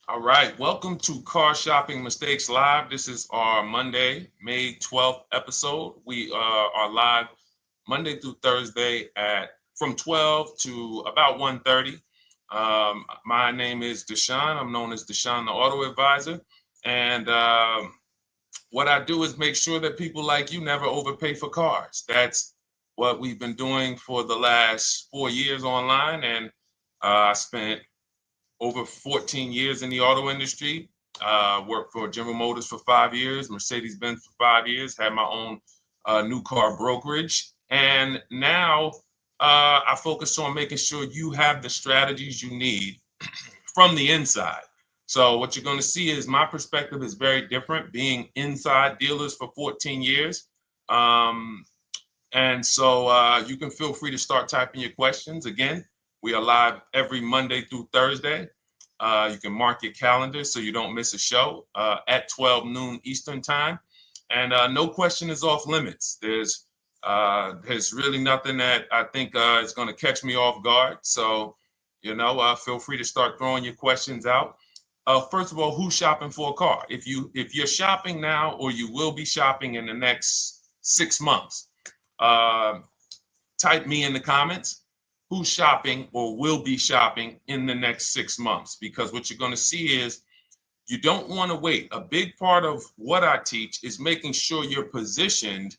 All right, welcome to Car Shopping Mistakes Live. This is our Monday, May 12th episode. We are live Monday through Thursday at from 12 to about 1:30. My name is Deshone. I'm known as Deshone the Auto Advisor. And what I do is make sure that people like you never overpay for cars. That's what we've been doing for the last 4 years online. And I spent over 14 years in the auto industry. Worked for General Motors for 5 years, Mercedes-Benz for 5 years, had my own new car brokerage. And now I focus on making sure you have the strategies you need from the inside. So what you're going to see is my perspective is very different, being inside dealers for 14 years. Um, and so you can feel free to start typing your questions. Again, we are live every Monday through Thursday. You can mark your calendar so you don't miss a show at 12 noon Eastern time. And no question is off limits. There's really nothing that I think is going to catch me off guard. So, feel free to start throwing your questions out. First of all, who's shopping for a car? If you're shopping now or you will be shopping in the next 6 months, uh, type me in the comments who's shopping or will be shopping in the next 6 months, because what you're going to see is you don't want to wait. A big part of what I teach is making sure you're positioned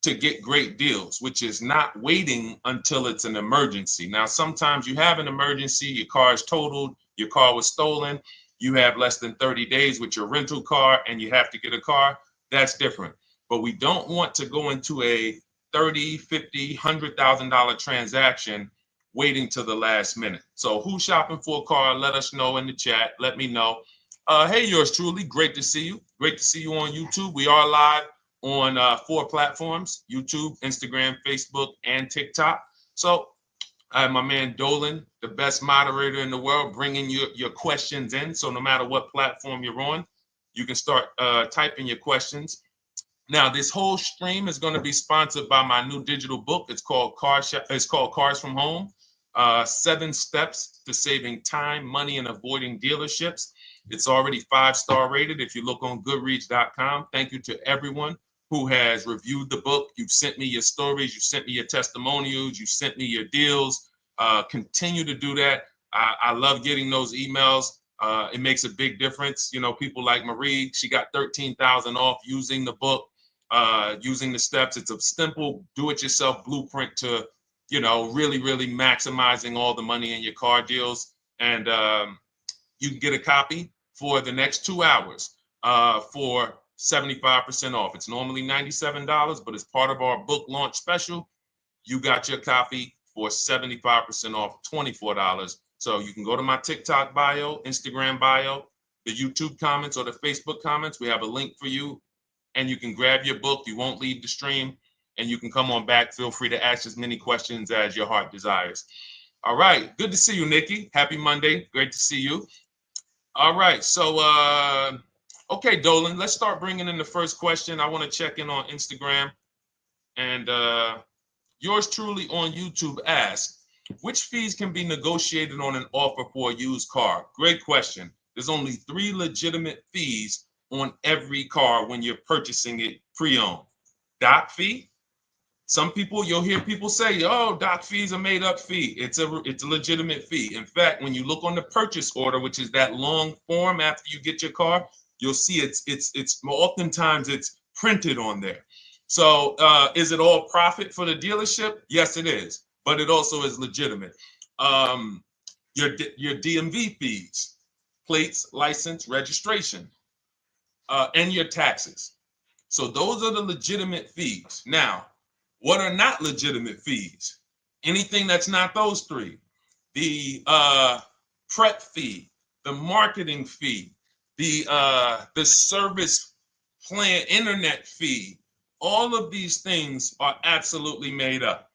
to get great deals, which is not waiting until it's an emergency. Now, sometimes you have an emergency, your car is totaled, your car was stolen, you have less than 30 days with your rental car and you have to get a car. That's different. But we don't want to go into a 30, 50, $100,000 transaction waiting to the last minute. So who's shopping for a car? Let us know in the chat. Let me know. Hey, yours truly. Great to see you. Great to see you on YouTube. We are live on 4 platforms: YouTube, Instagram, Facebook, and TikTok. So I have my man Dolan, the best moderator in the world, bringing your questions in. So no matter what platform you're on, you can start typing your questions. Now, this whole stream is going to be sponsored by my new digital book. It's called Cars from Home: 7 Steps to Saving Time, Money, and Avoiding Dealerships. It's already 5-star rated if you look on Goodreads.com. Thank you to everyone who has reviewed the book. You've sent me your stories, you sent me your testimonials, you sent me your deals. Continue to do that. I love getting those emails. It makes a big difference. People like Marie, she got 13,000 off using the book, using the steps. It's a simple do-it-yourself blueprint to, really, really maximizing all the money in your car deals. And you can get a copy for the next 2 hours for 75% off. It's normally $97, but as part of our book launch special, you got your copy for 75% off, $24. So you can go to my TikTok bio, Instagram bio, the YouTube comments, or the Facebook comments. We have a link for you, and you can grab your book. You won't leave the stream, and you can come on back. Feel free to ask as many questions as your heart desires. All right. Good to see you, Nikki. Happy Monday. Great to see you. All right. So, okay, Dolan, let's start bringing in the first question. I want to check in on Instagram. And yours truly on YouTube asks, which fees can be negotiated on an offer for a used car? Great question. There's only 3 legitimate fees on every car when you're purchasing it pre-owned. Doc fee. Some people, you'll hear people say, "Oh, doc fees are made up fee." It's a legitimate fee. In fact, when you look on the purchase order, which is that long form after you get your car, you'll see it's oftentimes it's printed on there. So is it all profit for the dealership? Yes, it is, but it also is legitimate. Um, your DMV fees, plates, license, registration, and your taxes. So those are the legitimate fees. Now, what are not legitimate fees? Anything that's not those 3. The prep fee, the marketing fee, the service plan, internet fee. All of these things are absolutely made up.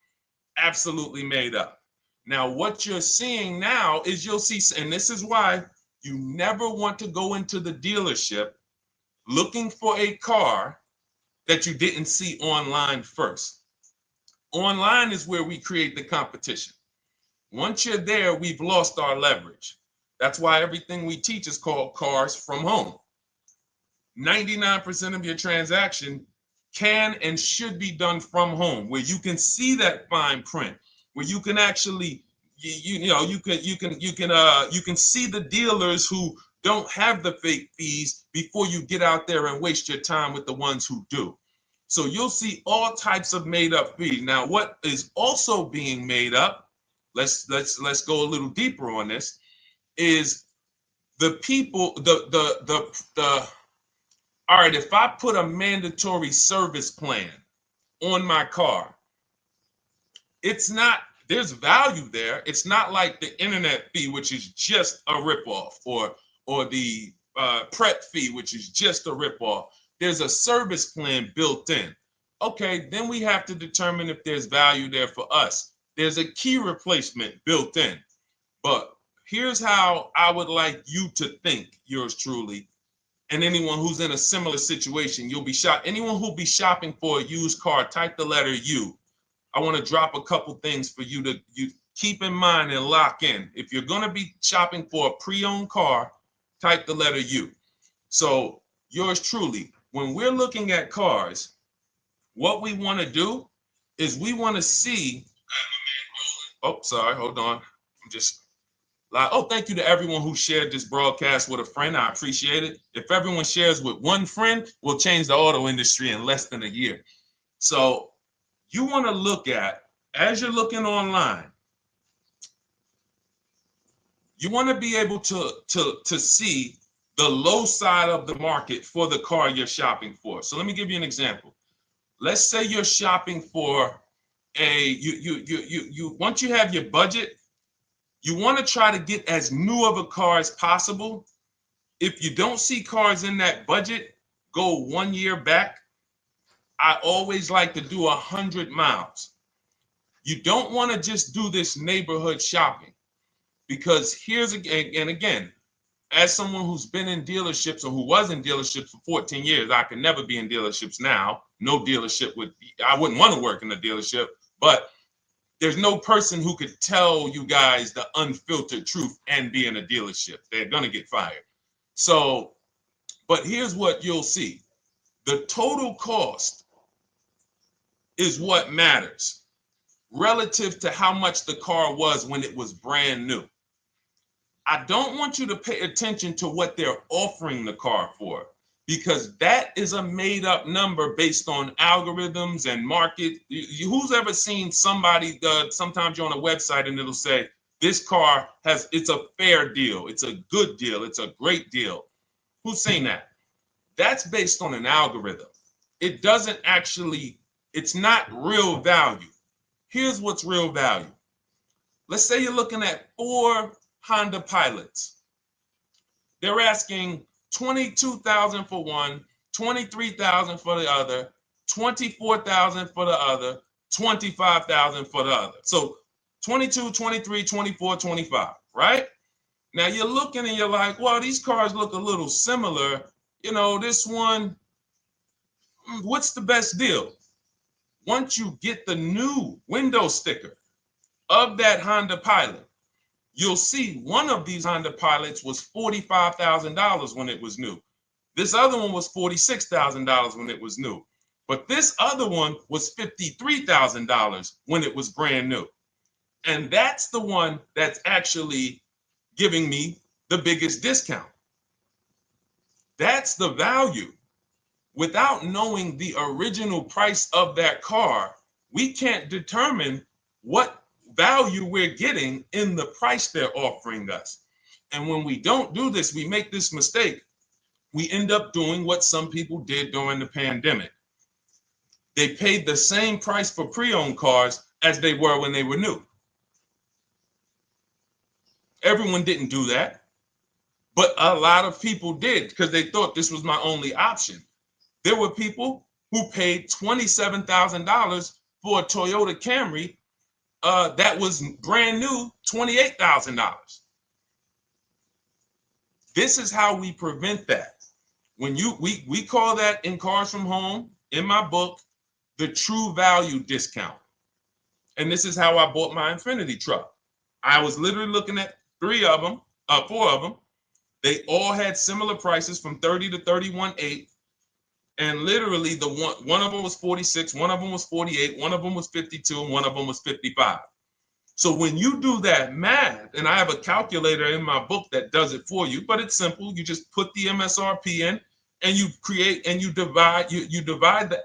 Absolutely made up. Now, what you're seeing now is you'll see, and this is why you never want to go into the dealership looking for a car that you didn't see online first. Online is where we create the competition. Once you're there, we've lost our leverage. That's why everything we teach is called Cars from Home. 99% of your transaction can and should be done from home, where you can see that fine print, where you can actually you can see the dealers who don't have the fake fees before you get out there and waste your time with the ones who do. So you'll see all types of made up fees. Now, what is also being made up, let's go a little deeper on this, is the people, the all right, if I put a mandatory service plan on my car, it's not, there's value there. It's not like the internet fee, which is just a ripoff, or the prep fee, which is just a ripoff. There's a service plan built in. Okay, then we have to determine if there's value there for us. There's a key replacement built in. But here's how I would like you to think, yours truly, and anyone who's in a similar situation. You'll be shopping. Anyone who'll be shopping for a used car, type the letter U. I want to drop a couple things for you to keep in mind and lock in. If you're going to be shopping for a pre-owned car, type the letter U. So yours truly, when we're looking at cars, what we want to do is we want to see. Oh, sorry, hold on. I'm just. Oh, thank you to everyone who shared this broadcast with a friend. I appreciate it. If everyone shares with one friend, we'll change the auto industry in less than a year. So you want to look at, as you're looking online, you want to be able to see the low side of the market for the car you're shopping for. So let me give you an example. Let's say you're shopping for once you have your budget, you want to try to get as new of a car as possible. If you don't see cars in that budget, go 1 year back. I always like to do 100 miles. You don't want to just do this neighborhood shopping, because here's again, as someone who's been in dealerships or who was in dealerships for 14 years, I can never be in dealerships now. No dealership I wouldn't want to work in a dealership, but there's no person who could tell you guys the unfiltered truth and be in a dealership. They're going to get fired. So, but here's what you'll see. The total cost is what matters relative to how much the car was when it was brand new. I don't want you to pay attention to what they're offering the car for, because that is a made up number based on algorithms and market. Who's ever seen somebody, sometimes you're on a website and it'll say, this car it's a fair deal, it's a good deal, it's a great deal. Who's seen that? That's based on an algorithm. It doesn't actually, it's not real value. Here's what's real value. Let's say you're looking at 4 Honda Pilots. They're asking $22,000 for one, $23,000 for the other, $24,000 for the other, $25,000 for the other. So 22, 23, 24, 25, right? Now you're looking and you're like, well, these cars look a little similar. You know, this one, what's the best deal? Once you get the new window sticker of that Honda Pilot, you'll see one of these Honda Pilots was $45,000 when it was new. This other one was $46,000 when it was new. But this other one was $53,000 when it was brand new. And that's the one that's actually giving me the biggest discount. That's the value. Without knowing the original price of that car, we can't determine what value we're getting in the price they're offering us. And when we don't do this, we make this mistake. We end up doing what some people did during the pandemic. They paid the same price for pre-owned cars as they were when they were new. Everyone didn't do that, but a lot of people did because they thought this was my only option. There were people who paid $27,000 for a Toyota Camry that was brand new, $28,000. This is how we prevent that. When we call that in Cars from Home, in my book, the true value discount. And this is how I bought my Infiniti truck. I was literally looking at 3 of them. 4 of them. They all had similar prices from 30 to 31.8. And literally the one of them was 46, one of them was 48, one of them was 52, and one of them was 55. So when you do that math, and I have a calculator in my book that does it for you, but it's simple. You just put the MSRP in and you create and you divide the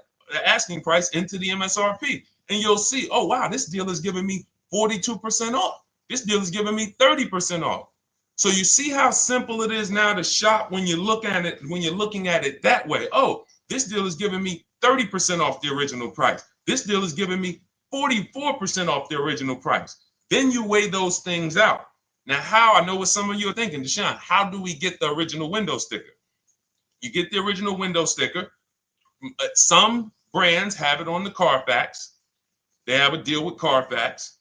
asking price into the MSRP. And you'll see, oh wow, this deal is giving me 42% off. This deal is giving me 30% off. So you see how simple it is now to shop when you look at it, when you're looking at it that way. Oh, this deal is giving me 30% off the original price. This deal is giving me 44% off the original price. Then you weigh those things out. Now, how? I know what some of you are thinking, Deshone, how do we get the original window sticker? You get the original window sticker. Some brands have it on the Carfax. They have a deal with Carfax.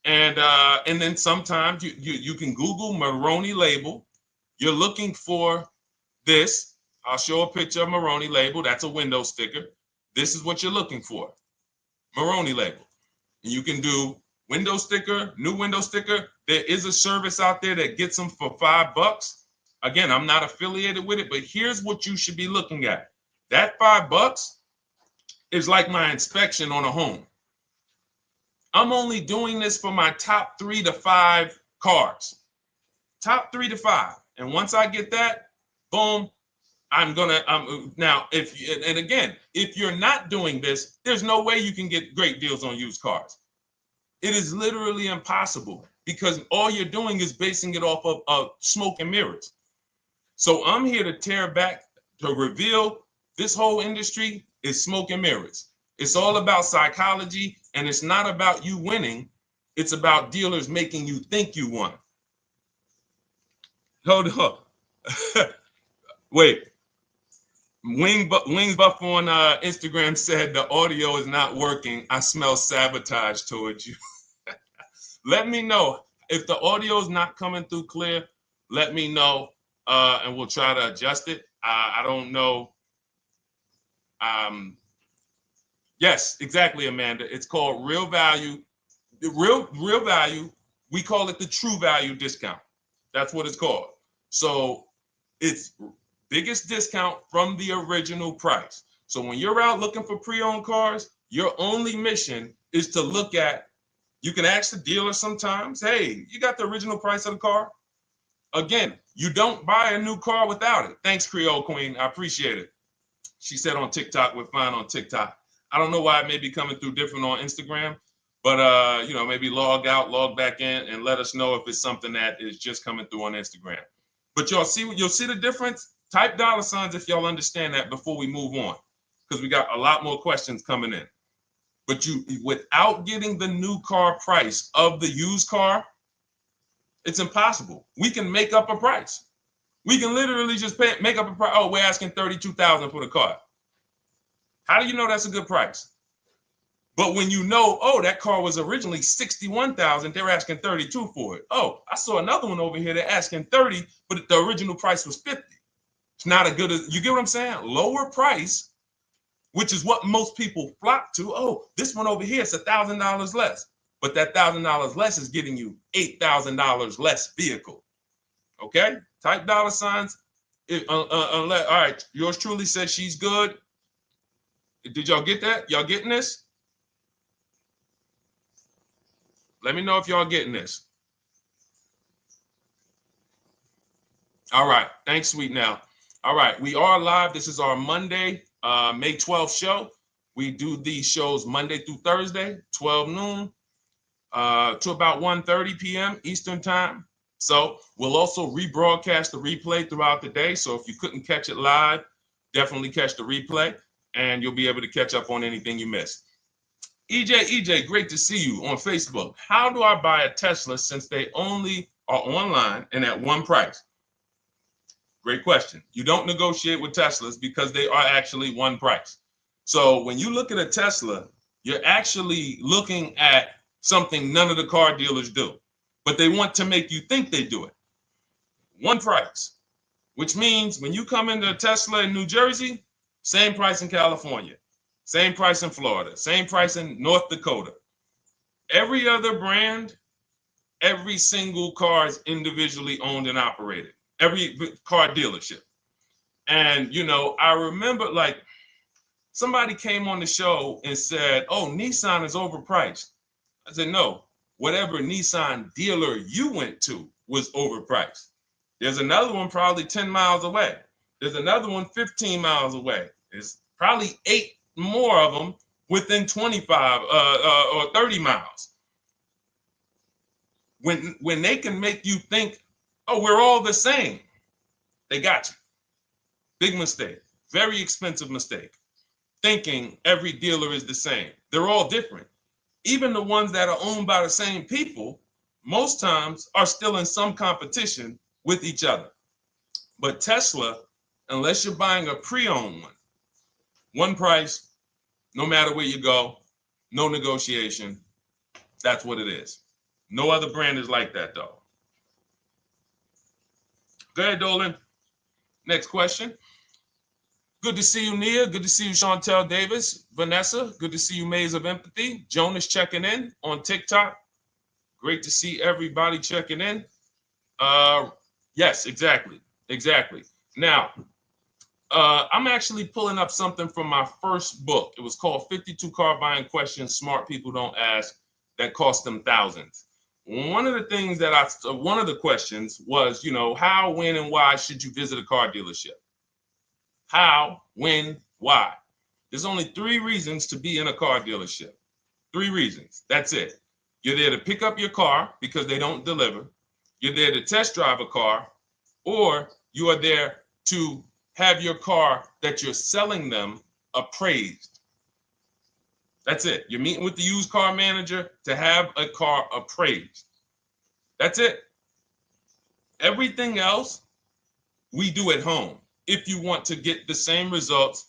And then sometimes you can Google Maroney label. You're looking for this. I'll show a picture of Maroney label. That's a window sticker. This is what you're looking for. Maroney label. And you can do window sticker, new window sticker. There is a service out there that gets them for $5. Again, I'm not affiliated with it, but here's what you should be looking at. That $5 is like my inspection on a home. I'm only doing this for my top 3 to 5 cars. Top 3 to 5. And once I get that, boom, I'm gonna now if you're not doing this, there's no way you can get great deals on used cars. It is literally impossible because all you're doing is basing it off of smoke and mirrors. So I'm here to tear back, to reveal this whole industry is smoke and mirrors. It's all about psychology, and it's not about you winning. It's about dealers making you think you won. Hold up. Wait. Wings Buff on Instagram said the audio is not working. I smell sabotage towards you. Let me know if the audio is not coming through clear. Let me know, and we'll try to adjust it. I don't know. Yes, exactly, Amanda. It's called real value. Real value. We call it the true value discount. That's what it's called. So it's biggest discount from the original price. So when you're out looking for pre-owned cars, your only mission is to look at, you can ask the dealer sometimes, hey, you got the original price of the car? Again, you don't buy a new car without it. Thanks, Creole Queen. I appreciate it. She said on TikTok, we're fine on TikTok. I don't know why it may be coming through different on Instagram, but maybe log out, log back in, and let us know if it's something that is just coming through on Instagram. But you'll see the difference. Type $ if y'all understand that before we move on, because we got a lot more questions coming in. But without getting the new car price of the used car, it's impossible. We can make up a price. We can literally just make up a price. Oh, we're asking $32,000 for the car. How do you know that's a good price? But when you know, oh, that car was originally $61,000, they're asking $32,000 for it. Oh, I saw another one over here. They're asking $30,000, but the original price was $50,000. It's not a good, you get what I'm saying? Lower price, which is what most people flock to. Oh, this one over here is $1,000 less. But that $1,000 less is getting you $8,000 less vehicle. Okay? Type $. All right, yours truly said she's good. Did y'all get that? Y'all getting this? Let me know if y'all getting this. All right. Thanks, Sweet Now. All right. We are live. This is our Monday, May 12th show. We do these shows Monday through Thursday, 12 noon to about 1:30 p.m. Eastern time. So we'll also rebroadcast the replay throughout the day. So if you couldn't catch it live, definitely catch the replay and you'll be able to catch up on anything you missed. EJ, great to see you on Facebook. How do I buy a Tesla since they only are online and at one price? Great question. You don't negotiate with Teslas because they are actually one price. So when you look at a Tesla, you're actually looking at something none of the car dealers do, but they want to make you think they do it. One price, which means when you come into a Tesla in New Jersey, same price in California, same price in Florida, same price in North Dakota. Every other brand Every single car is individually owned and operated. Every car dealership. And, you know, I remember like somebody came on the show and said, oh, Nissan is overpriced. I said, no, whatever Nissan dealer you went to was overpriced. There's another one probably 10 miles away. There's another one 15 miles away. There's probably 8 more of them within 25 or 30 miles. When they can make you think, oh, we're all the same, they got you. Big mistake. Very expensive mistake. Thinking every dealer is the same. They're all different. Even the ones that are owned by the same people, most times are still in some competition with each other. But Tesla, unless you're buying a pre-owned one price, no matter where you go, no negotiation. That's what it is. No other brand is like that, though. Go ahead, Dolan. Next question. Good to see you, Nia. Good to see you, Chantel Davis. Vanessa, good to see you, Maze of Empathy. Jonas checking in on TikTok. Great to see everybody checking in. Yes, exactly. Now, I'm actually pulling up something from my first book. It was called 52 Car Buying Questions Smart People Don't Ask that cost them thousands. One of the questions was, you know, how, when, and why should you visit a car dealership? How, when, why? There's only 3 reasons to be in a car dealership. 3 reasons. That's it. You're there to pick up your car because they don't deliver. You're there to test drive a car, or you are there to have your car that you're selling them appraised. That's it. You're meeting with the used car manager to have a car appraised. That's it. Everything else we do at home if you want to get the same results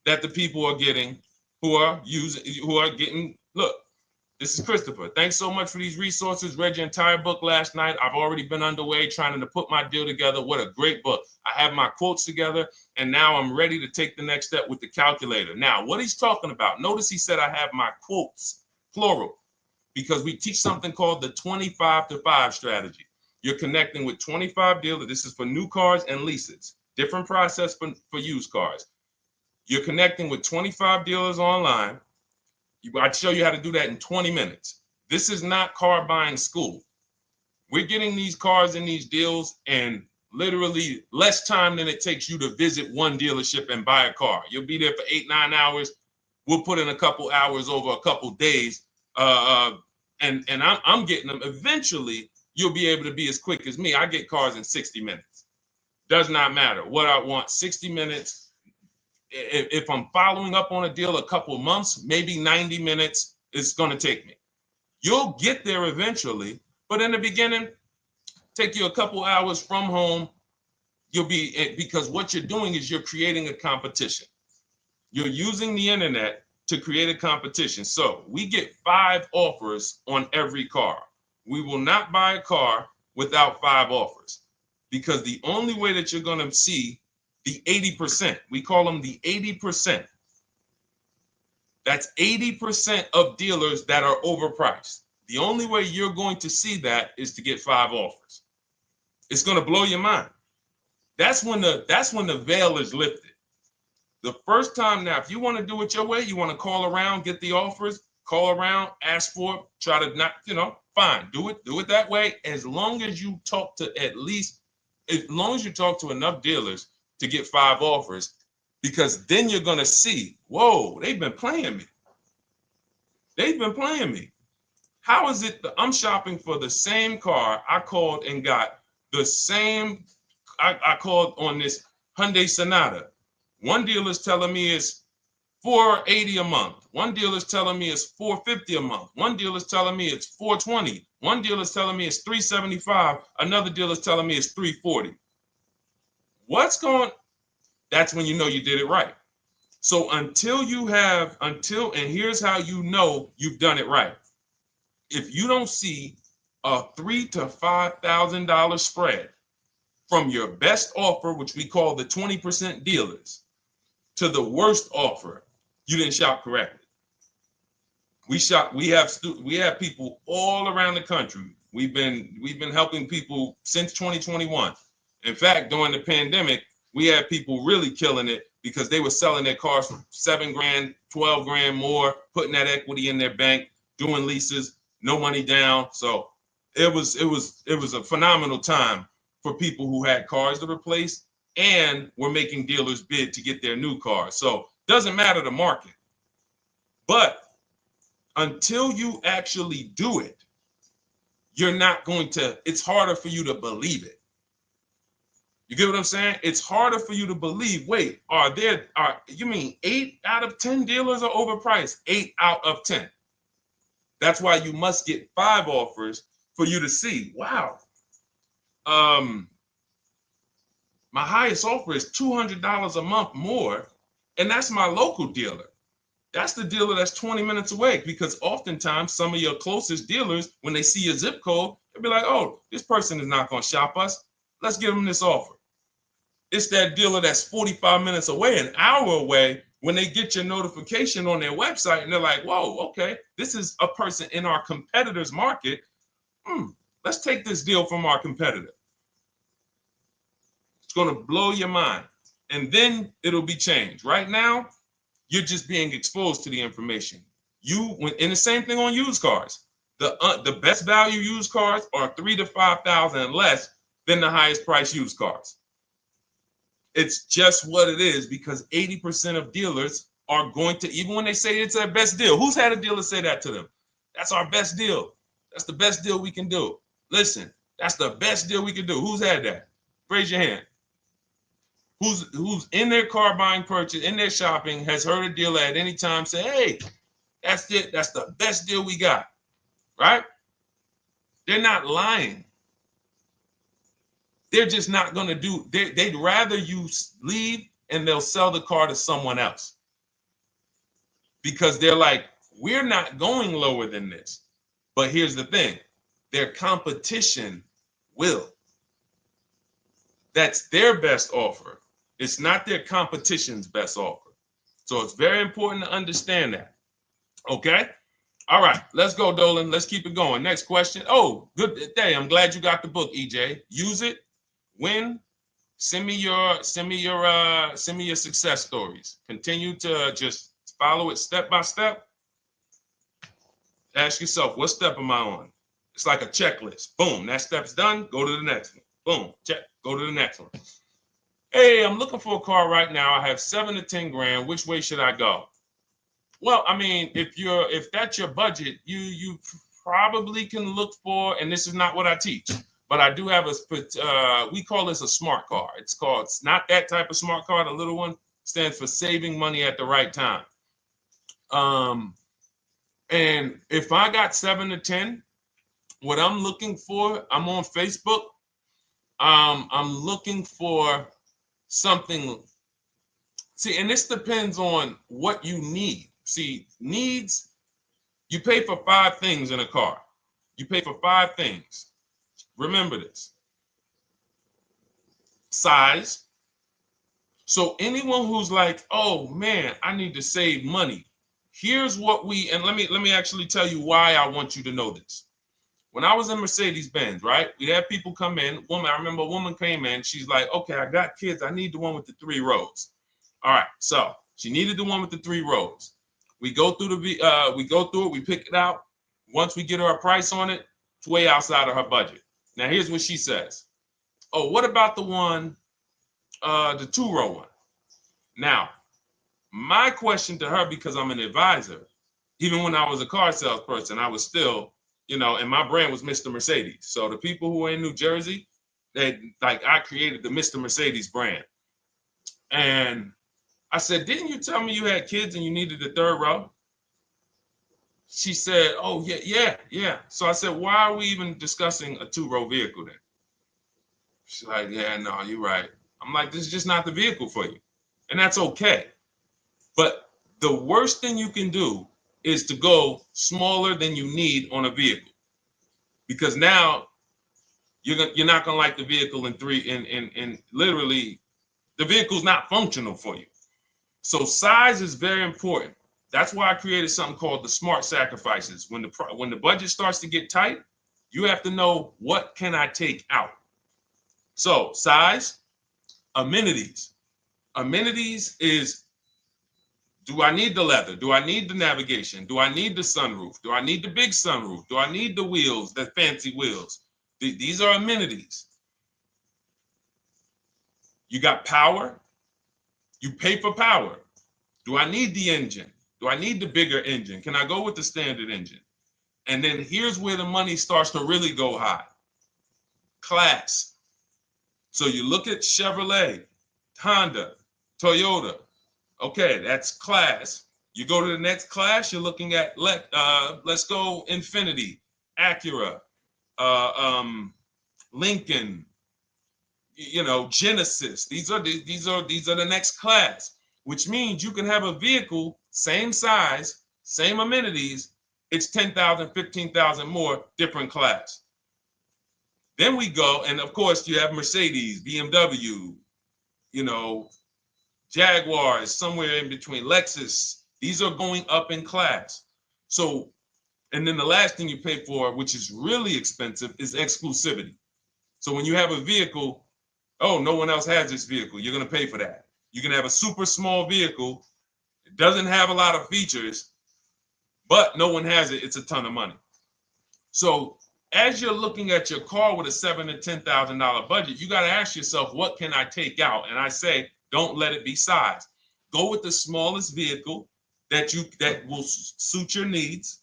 that the people are getting who are getting. Look, this is Christopher. Thanks so much for these resources. Read your entire book last night. I've already been underway trying to put my deal together. What a great book. I have my quotes together, and now I'm ready to take the next step with the calculator. Now, what he's talking about, notice he said I have my quotes, plural, because we teach something called the 25 to 5 strategy. You're connecting with 25 dealers. This is for new cars and leases. Different process for used cars. You're connecting with 25 dealers online. I'd show you how to do that in 20 minutes. This is not car buying school. We're getting these cars and these deals in literally less time than it takes you to visit one dealership and buy a car. You'll be there for 8-9 hours. We'll put in a couple hours over a couple days. And I'm getting them. Eventually, you'll be able to be as quick as me. I get cars in 60 minutes. Does not matter what I want. 60 minutes. If I'm following up on a deal a couple months, maybe 90 minutes is going to take me. You'll get there eventually, but in the beginning, take you a couple hours from home. Because what you're doing is you're creating a competition. You're using the internet to create a competition. So we get 5 offers on every car. We will not buy a car without 5 offers, because the only way that you're going to see the 80%, we call them the 80%. That's 80% of dealers that are overpriced. The only way you're going to see that is to get 5 offers. It's going to blow your mind. That's when the veil is lifted. The first time now, if you want to do it your way, you want to call around, get the offers, call around, ask for it, try to not, fine, do it that way. As long as you talk to enough dealers to get 5 offers, because then you're going to see, whoa, they've been playing me. How is it that I'm shopping for the same car? I called and got the same. I called on this Hyundai Sonata. One dealer's telling me it's $480 a month. One dealer's telling me it's $450 a month. One dealer's telling me it's $420. One dealer's telling me it's $375. Another dealer's telling me it's $340. That's when you know you did it right. So and here's how you know you've done it right. If you don't see a $3,000 to $5,000 spread from your best offer, which we call the 20% dealers, to the worst offer, you didn't shop correctly. We have people all around the country. We've been helping people since 2021. In fact, during the pandemic, we had people really killing it because they were selling their cars for 7 grand, 12 grand more, putting that equity in their bank, doing leases, no money down. So it was a phenomenal time for people who had cars to replace and were making dealers bid to get their new cars. So doesn't matter the market. But until you actually do it, you're not going to, it's harder for you to believe it. You get what I'm saying? It's harder for you to believe, wait, you mean 8 out of 10 dealers are overpriced? 8 out of 10. That's why you must get 5 offers for you to see, wow. My highest offer is $200 a month more, and that's my local dealer. That's the dealer that's 20 minutes away, because oftentimes some of your closest dealers, when they see your zip code, they'll be like, oh, this person is not going to shop us. Let's give them this offer. It's that dealer that's 45 minutes away, an hour away, when they get your notification on their website and they're like, whoa, okay, this is a person in our competitor's market. Let's take this deal from our competitor. It's going to blow your mind. And then it'll be changed. Right now, you're just being exposed to the information. And the same thing on used cars. The best value used cars are $3,000 to $5,000 less than the highest price used cars. It's just what it is, because 80% of dealers are going to, even when they say it's their best deal. Who's had a dealer say that to them? That's our best deal. That's the best deal we can do. Listen, that's the best deal we can do. Who's had that? Raise your hand. Who's in their car buying purchase, in their shopping, has heard a dealer at any time say, hey, that's it. That's the best deal we got, right? They're not lying. They're just not going to do, they'd rather you leave and they'll sell the car to someone else, because they're like, we're not going lower than this. But here's the thing, their competition will. That's their best offer. It's not their competition's best offer. So it's very important to understand that. Okay? All right, let's go, Dolan. Let's keep it going. Next question. Oh, good day. I'm glad you got the book, EJ. Use it. Win. Send me your success stories. Continue to just follow it step by step. Ask yourself, what step am I on? It's like a checklist. Boom, that step's done. Go to the next one. Boom, check. Go to the next one. Hey, I'm looking for a car right now. I have 7 to 10 grand. Which way should I go? Well, I mean, if that's your budget, you probably can look for, and this is not what I teach, but I do have we call this a smart car. It's not that type of smart car. The little one stands for saving money at the right time. And if I got 7 to 10, what I'm looking for, I'm on Facebook. I'm looking for something. See, and this depends on what you need. See, needs, you pay for 5 things in a car. You pay for 5 things. Remember this. Size. So anyone who's like, oh man, I need to save money. Here's what and let me actually tell you why I want you to know this. When I was in Mercedes-Benz, right? We had people come in. I remember a woman came in. She's like, okay, I got kids. I need the one with the 3 rows. All right. So she needed the one with the 3 rows. We go through it. We pick it out. Once we get her a price on it, it's way outside of her budget. Now, here's what she says. Oh, what about the one, the 2-row one? Now, my question to her, because I'm an advisor, even when I was a car salesperson, I was still, and my brand was Mr. Mercedes. So the people who are in New Jersey, I created the Mr. Mercedes brand. And I said, didn't you tell me you had kids and you needed the 3rd row? She said, oh, yeah. So I said, why are we even discussing a 2-row vehicle then? She's like, yeah, no, you're right. I'm like, this is just not the vehicle for you. And that's okay. But the worst thing you can do is to go smaller than you need on a vehicle, because now you're not gonna like the vehicle in literally the vehicle's not functional for you. So size is very important. That's why I created something called the smart sacrifices. When the budget starts to get tight, You have to know, what can I take out? So size, amenities. Amenities is, do I need the leather? Do I need the navigation? Do I need the sunroof? Do I need the big sunroof? Do I need the wheels, the fancy wheels? These are amenities. You got power. You pay for power. Do I need the engine? Do I need the bigger engine? Can I go with the standard engine? And then here's where the money starts to really go high. Class. So you look at Chevrolet, Honda, Toyota. Okay, that's class. You go to the next class, you're looking at, let's go Infiniti, Acura, Lincoln, Genesis. These are the next class, which means you can have a vehicle, same size, same amenities. It's 10,000, 15,000 more, different class. Then we go, and of course you have Mercedes, BMW, Jaguars, somewhere in between, Lexus. These are going up in class. So, and then the last thing you pay for, which is really expensive, is exclusivity. So when you have a vehicle, oh, no one else has this vehicle, you're going to pay for that. You can have a super small vehicle, it doesn't have a lot of features, but no one has it, it's a ton of money. So as you're looking at your car with a $7,000 to $10,000 budget, you got to ask yourself, what can I take out? And I say, don't let it be size. Go with the smallest vehicle that will suit your needs,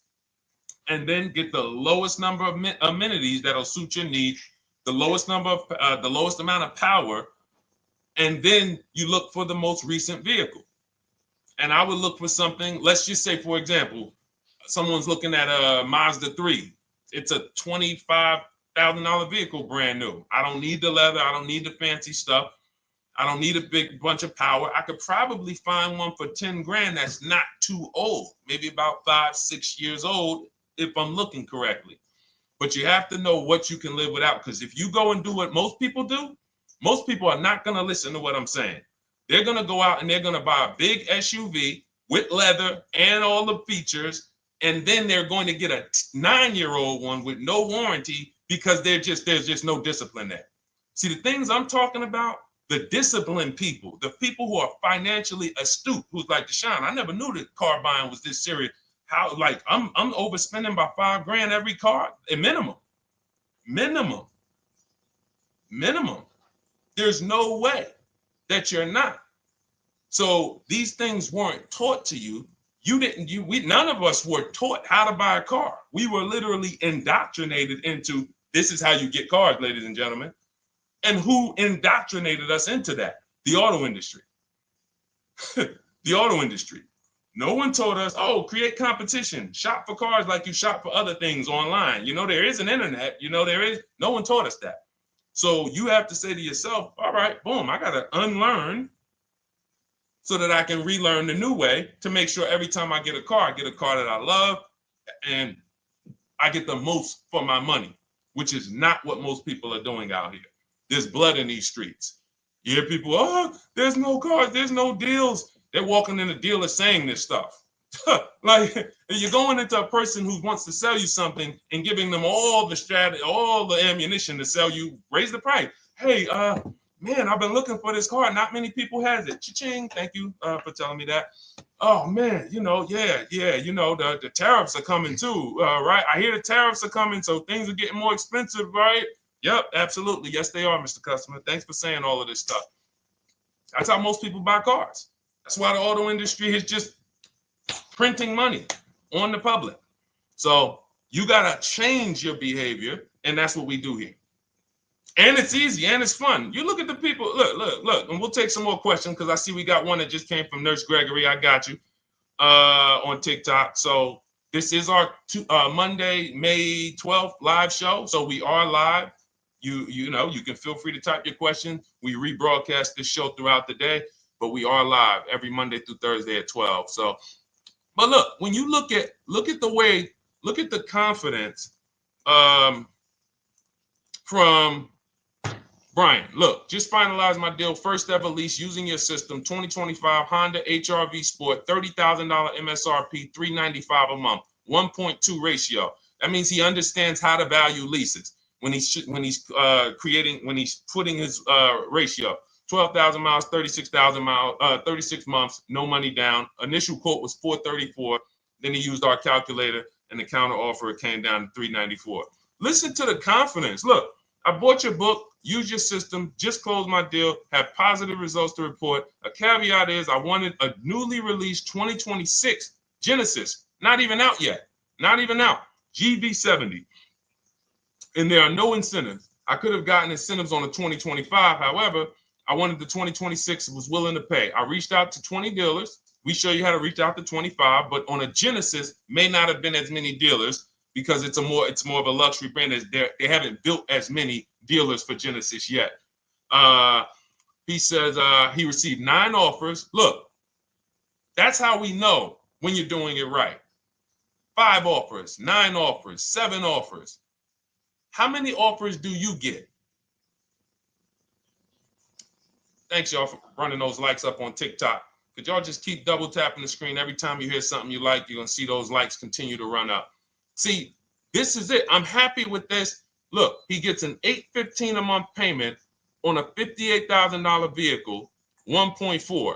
and then get the lowest number of amenities that'll suit your needs, the lowest amount of power, and then you look for the most recent vehicle. And I would look for something, let's just say, for example, someone's looking at a Mazda 3. It's a $25,000 vehicle, brand new. I don't need the leather. I don't need the fancy stuff. I don't need a big bunch of power. I could probably find one for 10 grand that's not too old, maybe about 5-6 years old, if I'm looking correctly. But you have to know what you can live without, because if you go and do what most people do, most people are not going to listen to what I'm saying. They're going to go out and they're going to buy a big SUV with leather and all the features, and then they're going to get a 9-year-old one with no warranty because there's just no discipline there. See, the things I'm talking about, the disciplined people, the people who are financially astute, who's like, Deshone, I never knew that car buying was this serious. How, like, I'm overspending by $5 grand every car, a minimum. There's no way that you're not. So these things weren't taught to you. None of us were taught how to buy a car. We were literally indoctrinated into, this is how you get cars, ladies and gentlemen. And who indoctrinated us into that? The auto industry. The auto industry. No one told us, oh, create competition, shop for cars like you shop for other things online. There is an internet, no one taught us that. So you have to say to yourself, all right, boom, I got to unlearn so that I can relearn the new way to make sure every time I get a car that I love and I get the most for my money, which is not what most people are doing out here. There's blood in these streets. You hear people, oh, there's no cars, there's no deals. They're walking in a dealer saying this stuff. Like, you're going into a person who wants to sell you something and giving them all the strategy, all the ammunition to sell you, raise the price. Hey, man, I've been looking for this car. Not many people has it. Cha-ching. Thank you for telling me that. Oh man, the tariffs are coming too, right? I hear the tariffs are coming, so things are getting more expensive, right? Yep, absolutely. Yes, they are, Mr. Customer. Thanks for saying all of this stuff. That's how most people buy cars. That's why the auto industry is just printing money on the public. So you got to change your behavior, and that's what we do here. And it's easy and it's fun. You look at the people, look, and we'll take some more questions because I see we got one that just came from Nurse Gregory. I got you on TikTok. So this is our Monday, May 12th live show. So we are live. You can feel free to type your question. We rebroadcast this show throughout the day, but we are live every Monday through Thursday at 12. So, but look, when you look at the confidence from Brian, look, just finalized my deal. First ever lease using your system, 2025 Honda HR-V Sport, $30,000 MSRP, $395 a month, 1.2 ratio. That means he understands how to value leases when he's putting his ratio. 12,000 miles, 36,000 miles, 36 months, no money down. Initial quote was 434. Then he used our calculator, and the counter offer came down to 394. Listen to the confidence. Look, I bought your book, use your system, just closed my deal, have positive results to report. A caveat is I wanted a newly released 2026 Genesis, not even out yet, not even out, GV70. And there are no incentives. I could have gotten incentives on the 2025. However, I wanted the 2026, was willing to pay. I reached out to 20 dealers. We show you how to reach out to 25, but on a Genesis, may not have been as many dealers because it's more of a luxury brand. They haven't built as many dealers for Genesis yet. He says he received 9 offers. Look, that's how we know when you're doing it right. 5 offers, 9 offers, 7 offers. How many offers do you get? Thanks, y'all, for running those likes up on TikTok. Could y'all just keep double tapping the screen every time you hear something you like? You're going to see those likes continue to run up. See, this is it. I'm happy with this. Look, he gets an $815 a month payment on a $58,000 vehicle, 1.4.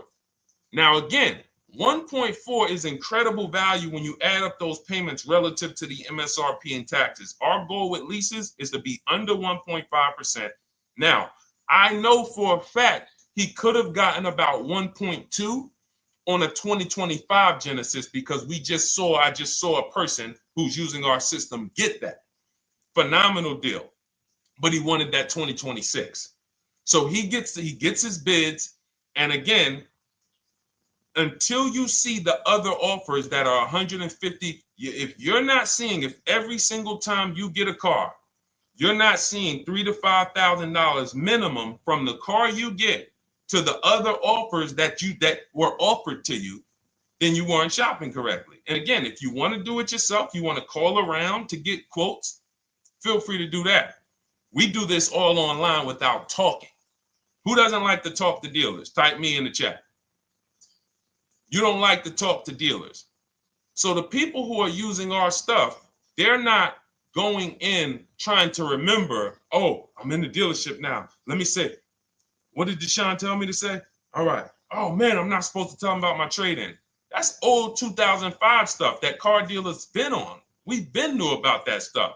Now, again, 1.4 is incredible value when you add up those payments relative to the MSRP and taxes. Our goal with leases is to be under 1.5%. Now, I know for a fact he could have gotten about 1.2 on a 2025 Genesis because I just saw a person who's using our system get that. Phenomenal deal. But he wanted that 2026. So he gets his bids. And again, until you see the other offers that are 150, if every single time you get a car, you're not seeing $3,000 to $5,000 minimum from the car you get to the other offers that were offered to you, then you weren't shopping correctly. And again, if you want to do it yourself, you want to call around to get quotes, feel free to do that. We do this all online without talking. Who doesn't like to talk to dealers? Type me in the chat. You don't like to talk to dealers. So the people who are using our stuff, they're not going in trying to remember, oh, I'm in the dealership now. Let me say, what did Deshone tell me to say? All right. Oh, man, I'm not supposed to tell them about my trade-in. That's old 2005 stuff that car dealers been on. We've been knew about that stuff,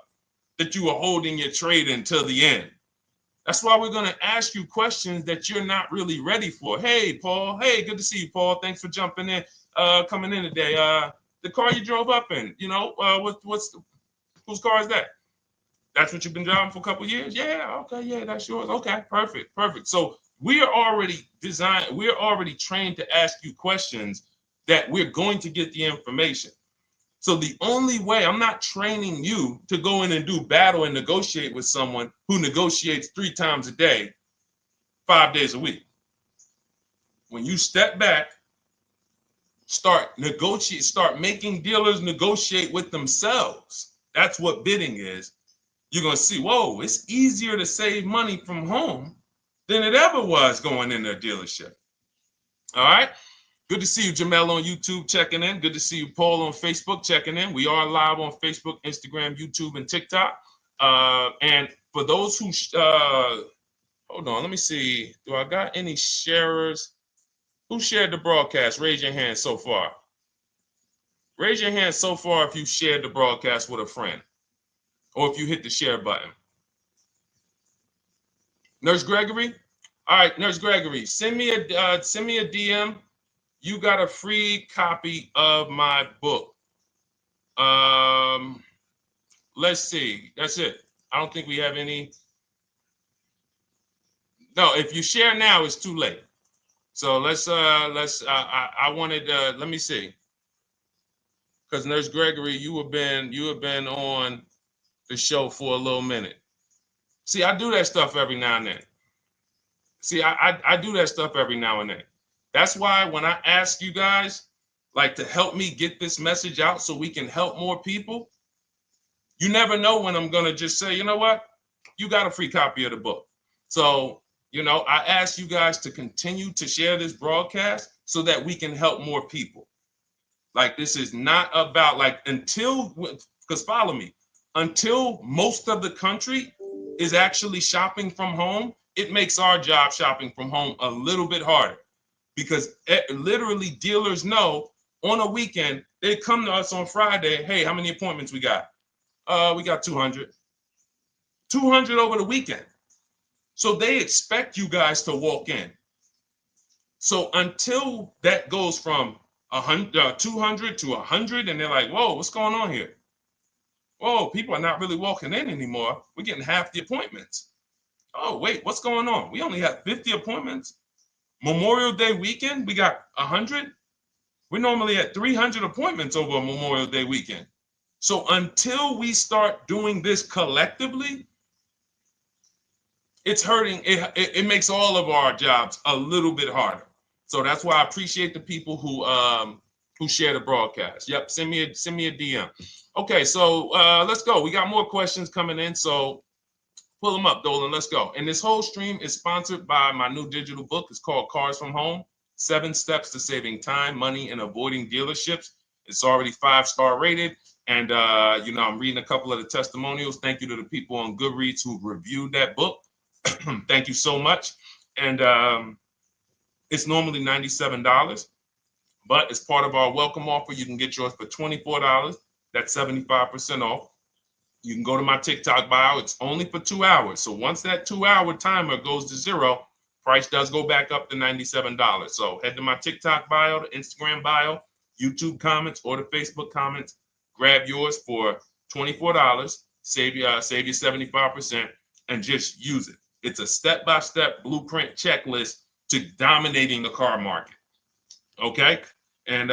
that you were holding your trade-in till the end. That's why we're going to ask you questions that you're not really ready for. Hey, Paul. Hey, good to see you, Paul. Thanks for jumping in, coming in today. The car you drove up in, whose car is that? That's what you've been driving for a couple of years? Yeah, okay, yeah, that's yours. Okay, perfect. So we are already trained to ask you questions that we're going to get the information. So the only way, I'm not training you to go in and do battle and negotiate with someone who negotiates 3 times a day, 5 days a week. When you step back, start making dealers negotiate with themselves. That's what bidding is. You're going to see, whoa, it's easier to save money from home than it ever was going in a dealership. All right. Good to see you, Jamel, on YouTube checking in. Good to see you, Paul, on Facebook checking in. We are live on Facebook, Instagram, YouTube, and TikTok. And for those who, hold on, let me see. Do I got any sharers? Who shared the broadcast? Raise your hand so far. Raise your hand so far if you shared the broadcast with a friend or if you hit the share button. Nurse Gregory? All right, Nurse Gregory, send me a DM. You got a free copy of my book. Let's see. That's it. I don't think we have any. No, if you share now, it's too late. So I wanted let me see. Because Nurse Gregory, you have been on the show for a little minute. See, I do that stuff every now and then. I do that stuff every now and then. That's why when I ask you guys, like, to help me get this message out so we can help more people, you never know when I'm going to just say, you know what? You got a free copy of the book. So, I ask you guys to continue to share this broadcast so that we can help more people. Like, this is not about, because follow me. until most of the country is actually shopping from home, it makes our job shopping from home a little bit harder, because literally dealers know on a weekend, they come to us on Friday, hey, how many appointments we got? We got 200. 200 over the weekend. So they expect you guys to walk in. So until that goes from 200 to 100, and they're like, whoa, what's going on here? Whoa, people are not really walking in anymore. We're getting half the appointments. Oh, wait, what's going on? We only have 50 appointments. Memorial Day weekend, we got 100. We're normally at 300 appointments over Memorial Day weekend. So until we start doing this collectively, it's hurting. It makes all of our jobs a little bit harder. So that's why I appreciate the people who share the broadcast. Yep, send me a DM. Okay, so let's go. We got more questions coming in, so pull them up, Dolan. Let's go. And this whole stream is sponsored by my new digital book. It's called Cars from Home: 7 Steps to Saving Time, Money, and Avoiding Dealerships. It's already 5-star rated. And, I'm reading a couple of the testimonials. Thank you to the people on Goodreads who reviewed that book. Thank you so much. And it's normally $97, but as part of our welcome offer, you can get yours for $24. That's 75% off. You can go to my TikTok bio. It's only for 2 hours. So once that 2-hour timer goes to zero, price does go back up to $97. So head to my TikTok bio, the Instagram bio, YouTube comments, or the Facebook comments. Grab yours for $24. Save you 75%, and just use it. It's a step-by-step blueprint checklist to dominating the car market. Okay? And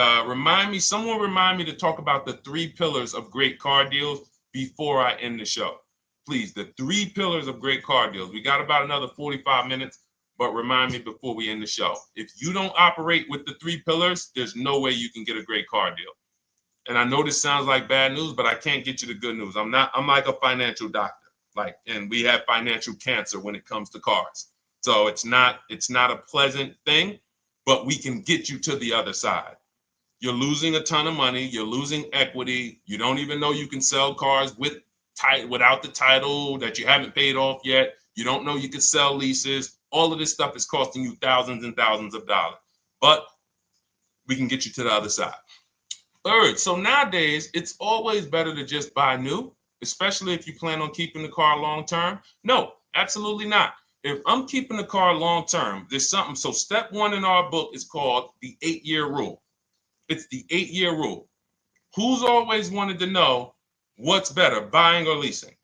someone remind me to talk about the 3 pillars of great car deals before I end the show. Please, the 3 pillars of great car deals. We got about another 45 minutes, but remind me before we end the show. If you don't operate with the 3 pillars, there's no way you can get a great car deal. And I know this sounds like bad news, but I can't get you the good news. I'm like a financial doctor. And we have financial cancer when it comes to cars. So it's not a pleasant thing, but we can get you to the other side. You're losing a ton of money. You're losing equity. You don't even know you can sell cars without the title that you haven't paid off yet. You don't know you can sell leases. All of this stuff is costing you thousands and thousands of dollars, but we can get you to the other side. Third, so nowadays, it's always better to just buy new, especially if you plan on keeping the car long term. No, absolutely not. If I'm keeping the car long term, there's something. So step 1 in our book is called the 8-year rule. It's the 8-year rule. Who's always wanted to know what's better, buying or leasing?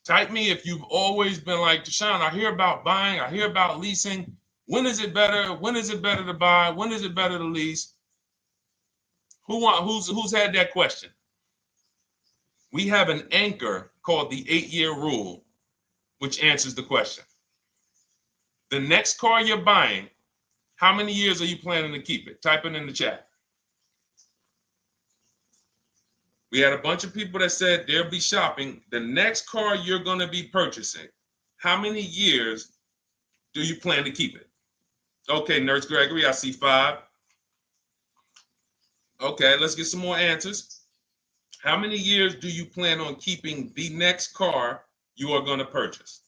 Type me if you've always been like, Deshone, I hear about buying, I hear about leasing. When is it better? When is it better to buy? When is it better to lease? Who's had that question? We have an anchor called the 8-year rule, which answers the question. The next car you're buying, how many years are you planning to keep it? Type it in the chat. We had a bunch of people that said they'll be shopping. The next car you're going to be purchasing, how many years do you plan to keep it? Okay, Nurse Gregory, I see 5. Okay, let's get some more answers. How many years do you plan on keeping the next car you are going to purchase?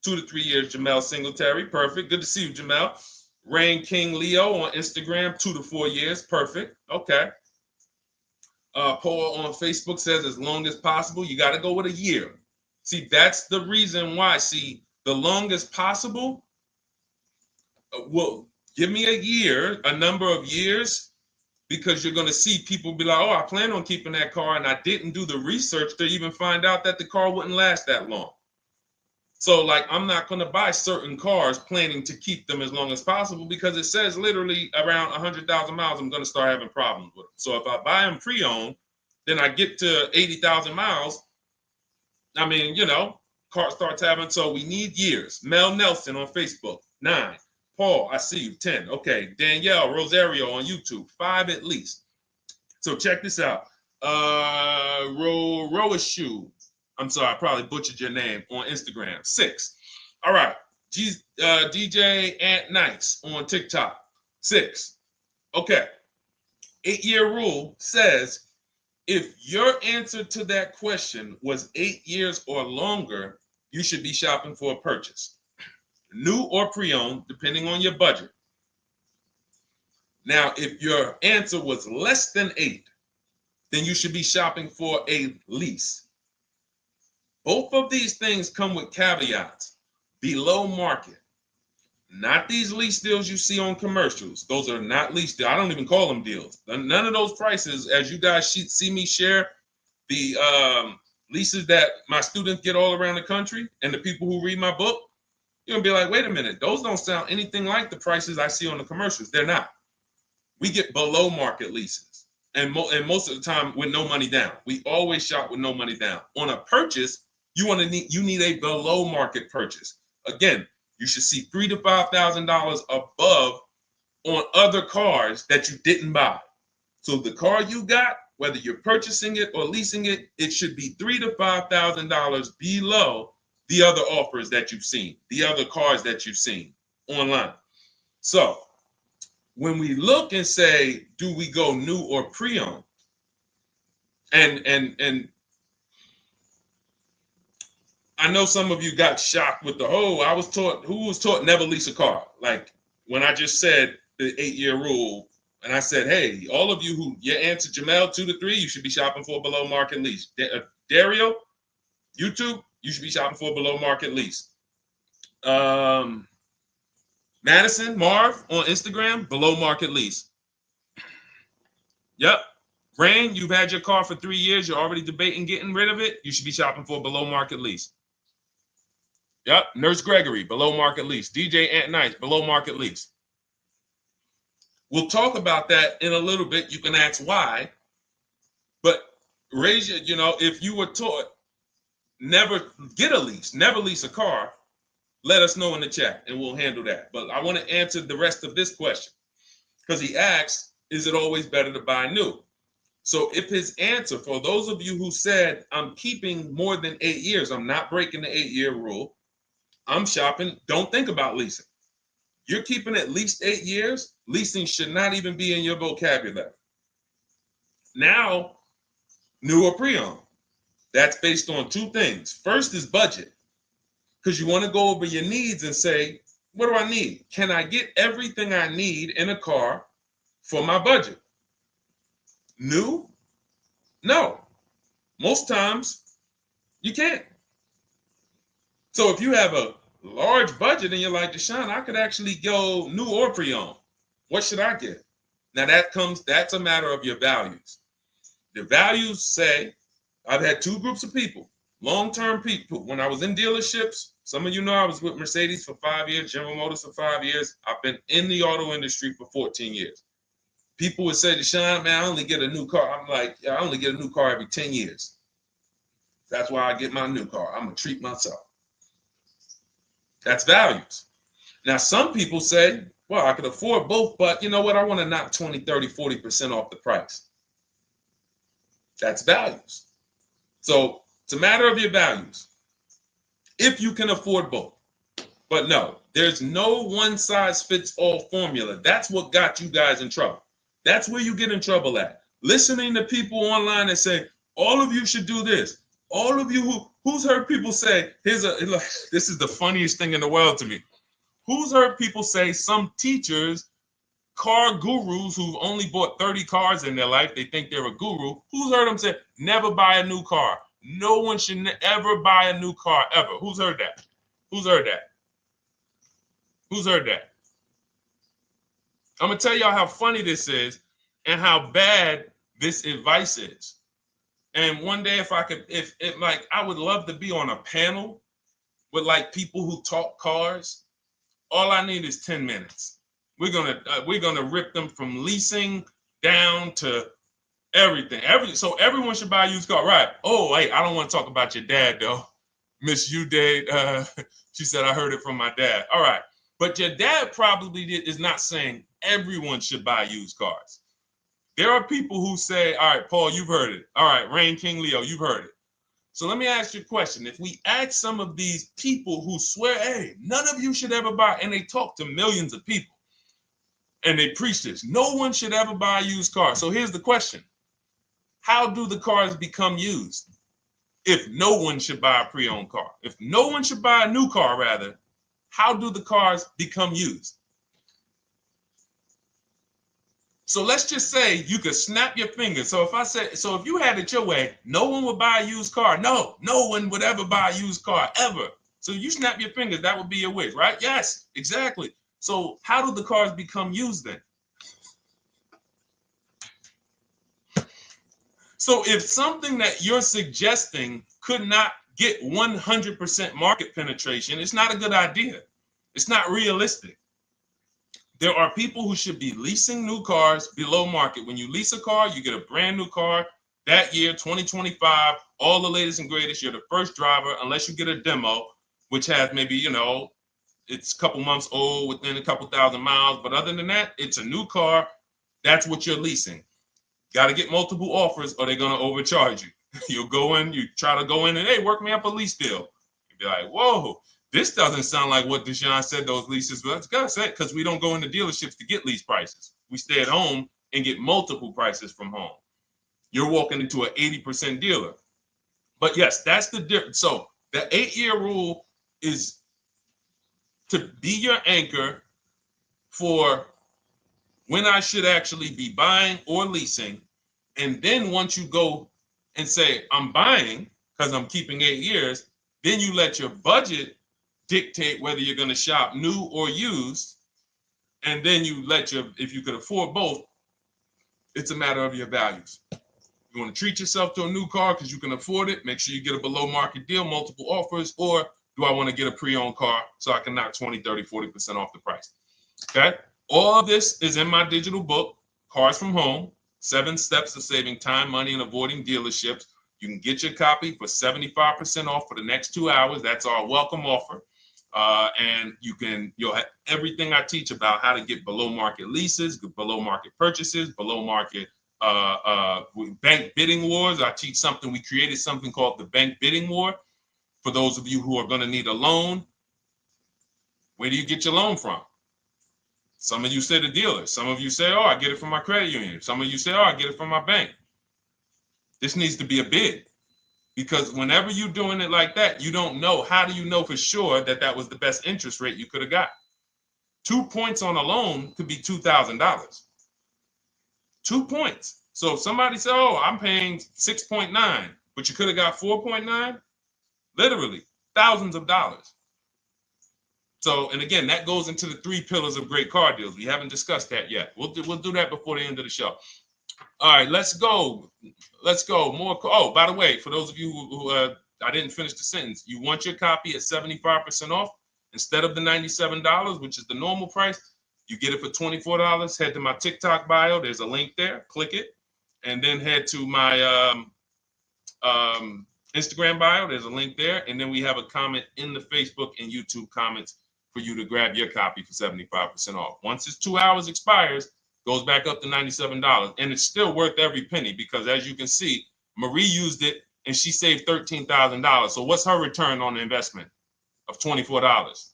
2 to 3 years, Jamel Singletary. Perfect. Good to see you, Jamel. Rain King Leo on Instagram, 2 to 4 years. Perfect. Okay. Paul on Facebook says as long as possible. You got to go with a year. See, that's the reason why. See, the longest possible, well, give me a year, a number of years, because you're going to see people be like, oh, I plan on keeping that car, and I didn't do the research to even find out that the car wouldn't last that long. So, I'm not going to buy certain cars planning to keep them as long as possible, because it says literally around 100,000 miles, I'm going to start having problems with them. So if I buy them pre-owned, then I get to 80,000 miles. Car starts having, so we need years. Mel Nelson on Facebook, 9. Paul, I see you, 10. Okay, Danielle Rosario on YouTube, 5 at least. So check this out. Roishu, I'm sorry, I probably butchered your name, on Instagram, 6. All right, DJ Ant Nice on TikTok, 6. Okay, 8-year rule says If your answer to that question was 8 years or longer, you should be shopping for a purchase, new or pre-owned, depending on your budget. Now, if your answer was less than 8, then you should be shopping for a lease. Both of these things come with caveats. Below market. Not these lease deals you see on commercials. Those are not lease deals. I don't even call them deals. None of those prices, as you guys see me share the leases that my students get all around the country and the people who read my book, you're going to be like, wait a minute. Those don't sound anything like the prices I see on the commercials. They're not. We get below market leases. And most of the time with no money down. We always shop with no money down. On a purchase, you need a below market purchase. Again, you should see $3,000 to $5,000 above on other cars that you didn't buy. So the car you got, whether you're purchasing it or leasing it, it should be $3,000 to $5,000 below the other offers that you've seen, the other cars that you've seen online. So when we look and say, do we go new or pre-owned? And I know some of you got shocked with the whole, who was taught never lease a car? Like when I just said the 8-year rule, and I said, hey, all of you who, your answer, Jamel, 2 to 3, you should be shopping for a below market lease. Dario, YouTube, you should be shopping for a below market lease. Madison, Marv on Instagram, below market lease. Yep. Rain, you've had your car for 3 years. You're already debating getting rid of it. You should be shopping for a below market lease. Yep. Nurse Gregory, below market lease. DJ Ant Nice, below market lease. We'll talk about that in a little bit. You can ask why. But raise your, if you were taught never get a lease, never lease a car, let us know in the chat and we'll handle that. But I want to answer the rest of this question because he asks, is it always better to buy new? So if his answer, for those of you who said, I'm keeping more than 8 years, I'm not breaking the 8-year rule, I'm shopping, don't think about leasing. You're keeping at least 8 years, leasing should not even be in your vocabulary. Now, new or pre-owned. That's based on 2 things. First is budget, because you want to go over your needs and say, what do I need? Can I get everything I need in a car for my budget? New? No. Most times, you can't. So if you have a large budget and you're like, Deshone, I could actually go new or pre-owned. What should I get? Now that's a matter of your values. The values say, I've had 2 groups of people, long-term people. When I was in dealerships, some of you know I was with Mercedes for 5 years, General Motors for 5 years. I've been in the auto industry for 14 years. People would say, Deshone, man, I only get a new car. I'm like, I only get a new car every 10 years. That's why I get my new car. I'm going to treat myself. That's values. Now, some people say, well, I could afford both, but you know what? I want to knock 20, 30, 40% off the price. That's values. So it's a matter of your values. If you can afford both. But no, there's no one-size-fits-all formula. That's what got you guys in trouble. That's where you get in trouble at. Listening to people online that say, all of you should do this. All of you who's heard people say, this is the funniest thing in the world to me. Who's heard people say, some teachers, car gurus who've only bought 30 cars in their life, they think they're a guru. Who's heard them say, never buy a new car? No one should ever buy a new car, ever. Who's heard that? Who's heard that? Who's heard that? I'm going to tell y'all how funny this is and how bad this advice is. And one day, if I would love to be on a panel with like people who talk cars. All I need is 10 minutes. We're gonna rip them from leasing down to everything. So everyone should buy a used car, right? Oh, wait, I don't want to talk about your dad though. Miss Uday, she said I heard it from my dad. All right, but your dad probably is not saying everyone should buy used cars. There are people who say, all right, Paul, you've heard it. All right, Rain King Leo, you've heard it. So let me ask you a question. If we ask some of these people who swear, hey, none of you should ever buy, and they talk to millions of people, and they preach this, no one should ever buy a used car. So here's the question. how do the cars become used? If no one should buy a pre-owned car, if no one should buy a new car, rather, how do the cars become used? So let's just say you could snap your fingers. So if you had it your way, no one would buy a used car. No one would ever buy a used car, ever. So you snap your fingers, that would be your wish, right? Yes, exactly. So how do the cars become used then? So if something that you're suggesting could not get 100% market penetration, it's not a good idea. It's not realistic. There are people who should be leasing new cars below market. When you lease a car, you get a brand new car that year, 2025, all the latest and greatest. You're the first driver, unless you get a demo, which has maybe, it's a couple months old, within a couple thousand miles. But other than that, it's a new car. That's what you're leasing. Got to get multiple offers or they're going to overcharge you. You'll go in, you try to go in and, hey, work me up a lease deal. You'll be like, whoa, this doesn't sound like what Deshone said those leases were. It's got to say, because we don't go into dealerships to get lease prices. We stay at home and get multiple prices from home. You're walking into an 80% dealer. But yes, that's the difference. So the 8-year rule is to be your anchor for when I should actually be buying or leasing. And then once you go and say, I'm buying because I'm keeping 8 years, then you let your budget dictate whether you're going to shop new or used. And then you if you could afford both, it's a matter of your values. You want to treat yourself to a new car because you can afford it, make sure you get a below market deal, multiple offers, or do I want to get a pre-owned car so I can knock 20, 30, 40% off the price? Okay. All of this is in my digital book, Cars from Home, 7 Steps to Saving Time, Money, and Avoiding Dealerships. You can get your copy for 75% off for the next 2 hours. That's our welcome offer. And you'll have everything I teach about how to get below market leases, below market purchases, below market bank bidding wars. We created something called the bank bidding war. For those of you who are going to need a loan, where do you get your loan from? Some of you say the dealer. Some of you say, oh, I get it from my credit union. Some of you say, oh, I get it from my bank. This needs to be a bid, because whenever you're doing it like that, you don't know. How do you know for sure that that was the best interest rate you could have got? 2 points on a loan could be $2,000. 2 points. So if somebody said, oh, I'm paying 6.9, but you could have got 4.9, literally thousands of dollars. So, and again, that goes into the 3 pillars of great car deals. We haven't discussed that yet. We'll do that before the end of the show. All right, let's go. More. Oh, by the way, for those of you who I didn't finish the sentence, you want your copy at 75% off instead of the $97, which is the normal price. You get it for $24. Head to my TikTok bio. There's a link there. Click it, and then head to my Instagram bio. There's a link there, and then we have a comment in the Facebook and YouTube comments for you to grab your copy for 75% off. Once it's 2 hours expires, goes back up to $97, and it's still worth every penny, because as you can see, Marie used it and she saved $13,000. So what's her return on the investment of $24?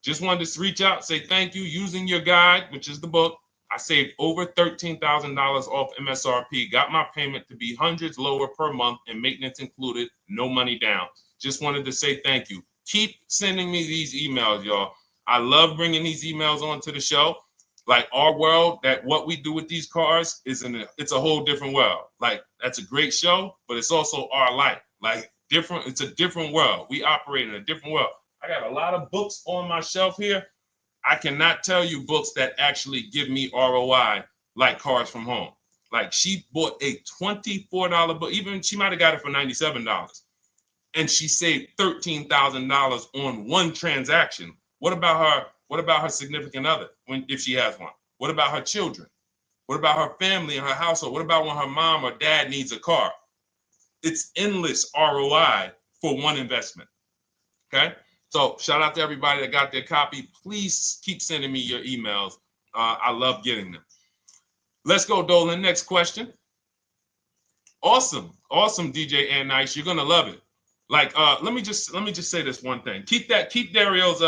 Just wanted to reach out, say thank you. Using your guide, which is the book, I saved over $13,000 off MSRP, got my payment to be hundreds lower per month and maintenance included, no money down. Just wanted to say thank you. Keep sending me these emails, y'all. I love bringing these emails onto the show. Like our world, that what we do with these cars it's a whole different world. Like, that's a great show, but it's also our life. Like, it's a different world. We operate in a different world. I got a lot of books on my shelf here. I cannot tell you books that actually give me ROI like Cars from Home. Like, she bought a $24 book. Even she might have got it for $97. And she saved $13,000 on one transaction. What about her significant other, if she has one? What about her children? What about her family and her household? What about when her mom or dad needs a car? It's endless ROI for one investment. Okay? So shout out to everybody that got their copy. Please keep sending me your emails. I love getting them. Let's go, Dolan. Next question. Awesome, DJ and Nice. You're gonna love it. Like, let me just say this one thing. Keep Dario's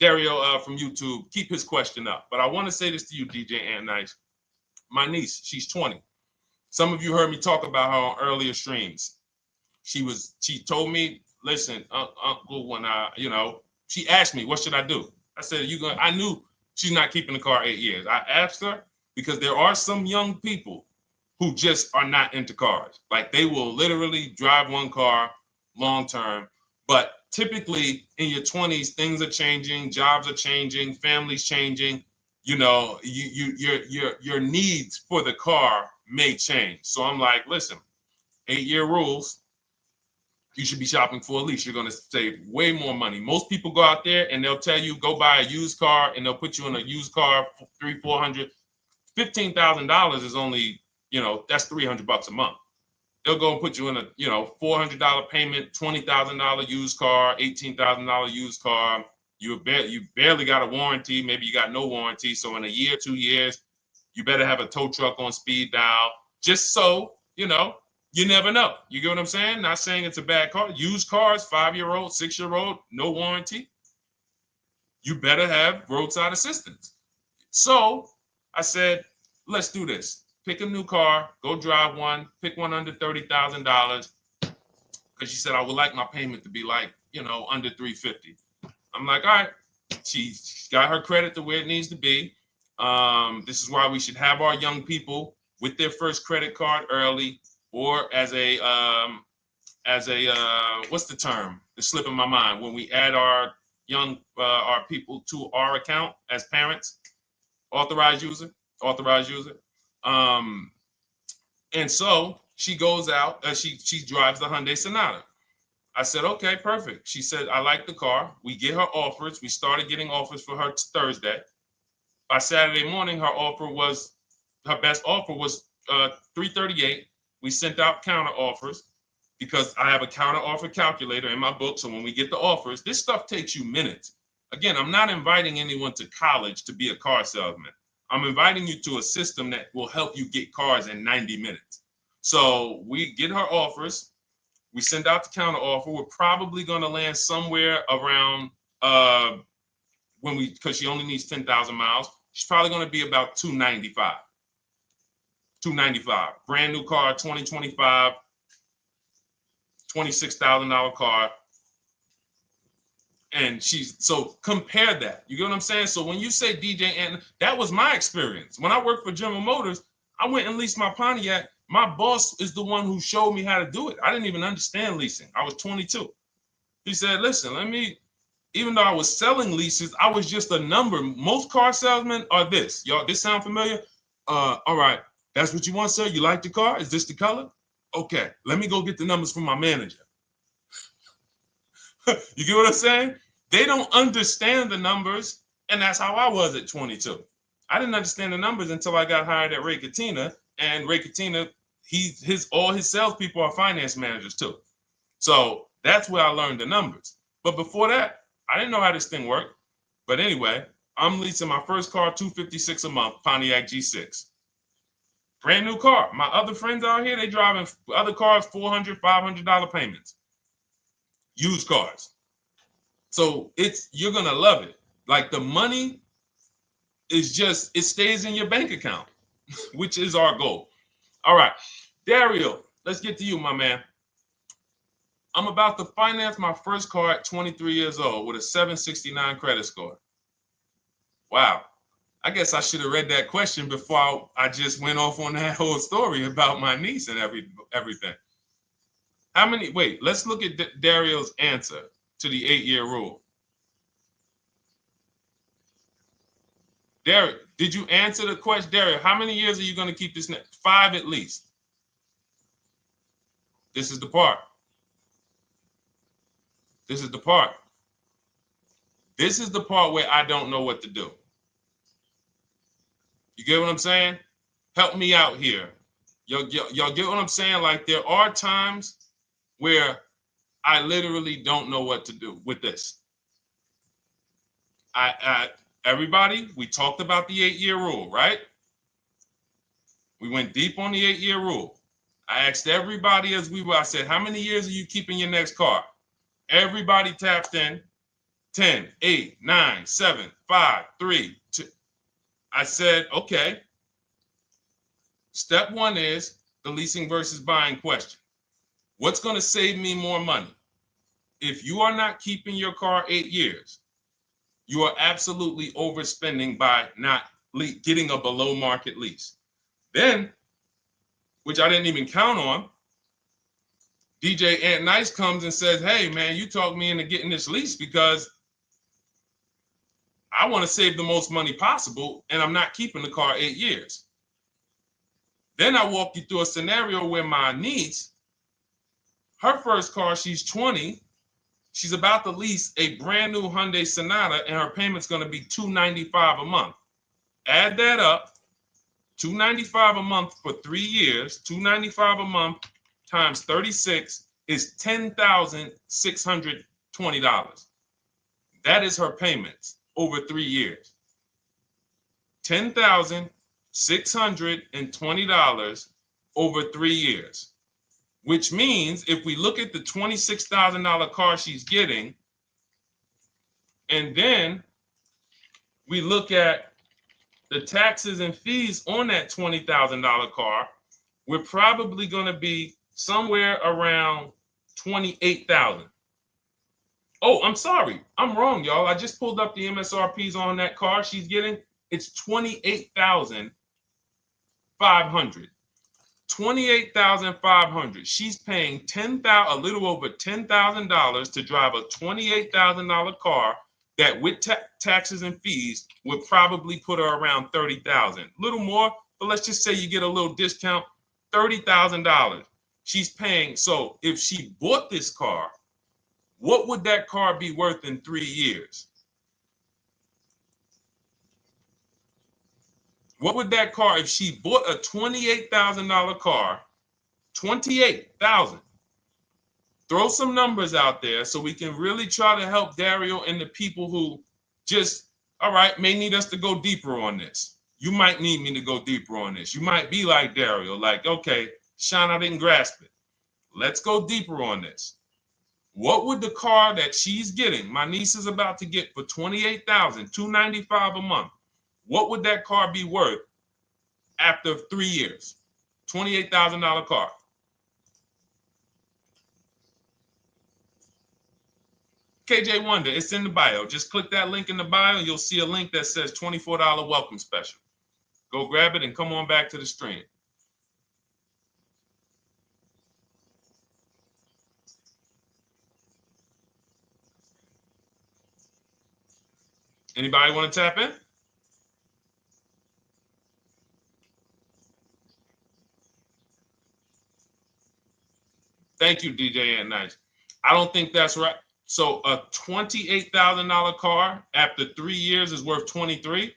Dario from YouTube, keep his question up. But I want to say this to you, DJ and Nice. My niece, she's 20. Some of you heard me talk about her on earlier streams. She told me, listen, Uncle, when she asked me, what should I do? I said, I knew she's not keeping the car 8 years. I asked her because there are some young people who just are not into cars. Like they will literally drive one car long term. But typically in your 20s, things are changing, jobs are changing, families changing. Your needs for the car may change. So I'm like, listen, 8-year rules. You should be shopping for a lease. You're going to save way more money. Most people go out there and they'll tell you go buy a used car, and they'll put you in a used car for $300, $400, $15,000 is only, that's $300 a month. They'll go and put you in a, $400 payment, $20,000 used car, $18,000 used car. You barely got a warranty. Maybe you got no warranty. So in a year, 2 years, you better have a tow truck on speed dial, just so, you never know. You get what I'm saying? Not saying it's a bad car. Used cars, 5-year-old, 6-year-old, no warranty. You better have roadside assistance. So I said, let's do this. Pick a new car, go drive one, pick one under $30,000. Because she said, I would like my payment to be like, under $350. I'm like, all right. She's got her credit to where it needs to be. This is why we should have our young people with their first credit card early, or as a what's the term? It's slipping my mind. When we add our young our people to our account as parents, authorized user. And so she goes out. She drives the Hyundai Sonata. I said, okay, perfect. She said, I like the car. We get her offers. We started getting offers for her Thursday. By Saturday morning, her best offer was $338. We sent out counter offers because I have a counter offer calculator in my book. So when we get the offers, this stuff takes you minutes. Again, I'm not inviting anyone to college to be a car salesman. I'm inviting you to a system that will help you get cars in 90 minutes. So we get her offers. We send out the counter offer. We're probably going to land somewhere around because she only needs 10,000 miles. She's probably going to be about $295. Brand new car, 2025, $26,000 car. And so compare that. You get what I'm saying? So when you say DJ, and that was my experience. When I worked for General Motors, I went and leased my Pontiac. My boss is the one who showed me how to do it. I didn't even understand leasing. I was 22. He said, listen, even though I was selling leases, I was just a number. Most car salesmen are this. Y'all, this sound familiar? All right. That's what you want, sir? You like the car? Is this the color? Okay. Let me go get the numbers from my manager. You get what I'm saying? They don't understand the numbers. And that's how I was at 22. I didn't understand the numbers until I got hired at Ray Katina. And Ray Katina, all his salespeople are finance managers too. So that's where I learned the numbers. But before that, I didn't know how this thing worked. But anyway, I'm leasing my first car, $256 a month, Pontiac G6. Brand new car. My other friends out here, they driving other cars, $400, $500 payments. Used cars. So you're going to love it. Like the money is it stays in your bank account, which is our goal. All right, Dario, let's get to you, my man. I'm about to finance my first car at 23 years old with a 769 credit score. Wow. I guess I should have read that question before I just went off on that whole story about my niece and everything. Let's look at Dario's answer to the 8-year rule. Dario, did you answer the question? Dario, how many years are you going to keep this? 5 at least. This is the part. This is the part. This is the part where I don't know what to do. You get what I'm saying? Help me out here. Y'all get what I'm saying? Like there are times where I literally don't know what to do with this. Everybody, we talked about the 8-year rule, right? We went deep on the 8-year rule. I asked everybody I said, how many years are you keeping your next car? Everybody tapped in 10, 8, 9, 7, 5, 3, 2. I said, okay. Step 1 is the leasing versus buying question. What's going to save me more money? If you are not keeping your car 8 years, you are absolutely overspending by not getting a below market lease. Then, which I didn't even count on, DJ Ant Nice comes and says, hey, man, you talked me into getting this lease because I want to save the most money possible, and I'm not keeping the car 8 years. Then I walk you through a scenario where my niece, her first car, she's 20. She's about to lease a brand new Hyundai Sonata, and her payment's going to be $295 a month. Add that up, $295 a month for 3 years, $295 a month times 36 is $10,620. That is her payments over 3 years. $10,620 over 3 years. Which means if we look at the $26,000 car she's getting, and then we look at the taxes and fees on that $20,000 car, we're probably going to be somewhere around $28,000. Oh, I'm sorry. I'm wrong, y'all. I just pulled up the MSRPs on that car she's getting. It's $28,500. $28,500. She's paying a little over $10,000 to drive a $28,000 car that with taxes and fees would probably put her around $30,000. A little more, but let's just say you get a little discount, $30,000. She's paying. So if she bought this car, what would that car be worth in 3 years? What would that car, if she bought a $28,000 car, $28,000? Throw some numbers out there so we can really try to help Dario and the people who just, all right, may need us to go deeper on this. You might need me to go deeper on this. You might be like Dario, like, okay, Sean, I didn't grasp it. Let's go deeper on this. What would the car that she's getting, my niece is about to get for $28,000, $295 a month, what would that car be worth after 3 years? $28,000 car. KJ Wonder, it's in the bio. Just click that link in the bio and you'll see a link that says $24 welcome special. Go grab it and come on back to the stream. Anybody want to tap in? Thank you, DJ and Nice. I don't think that's right. So a $28,000 car after 3 years is worth 23?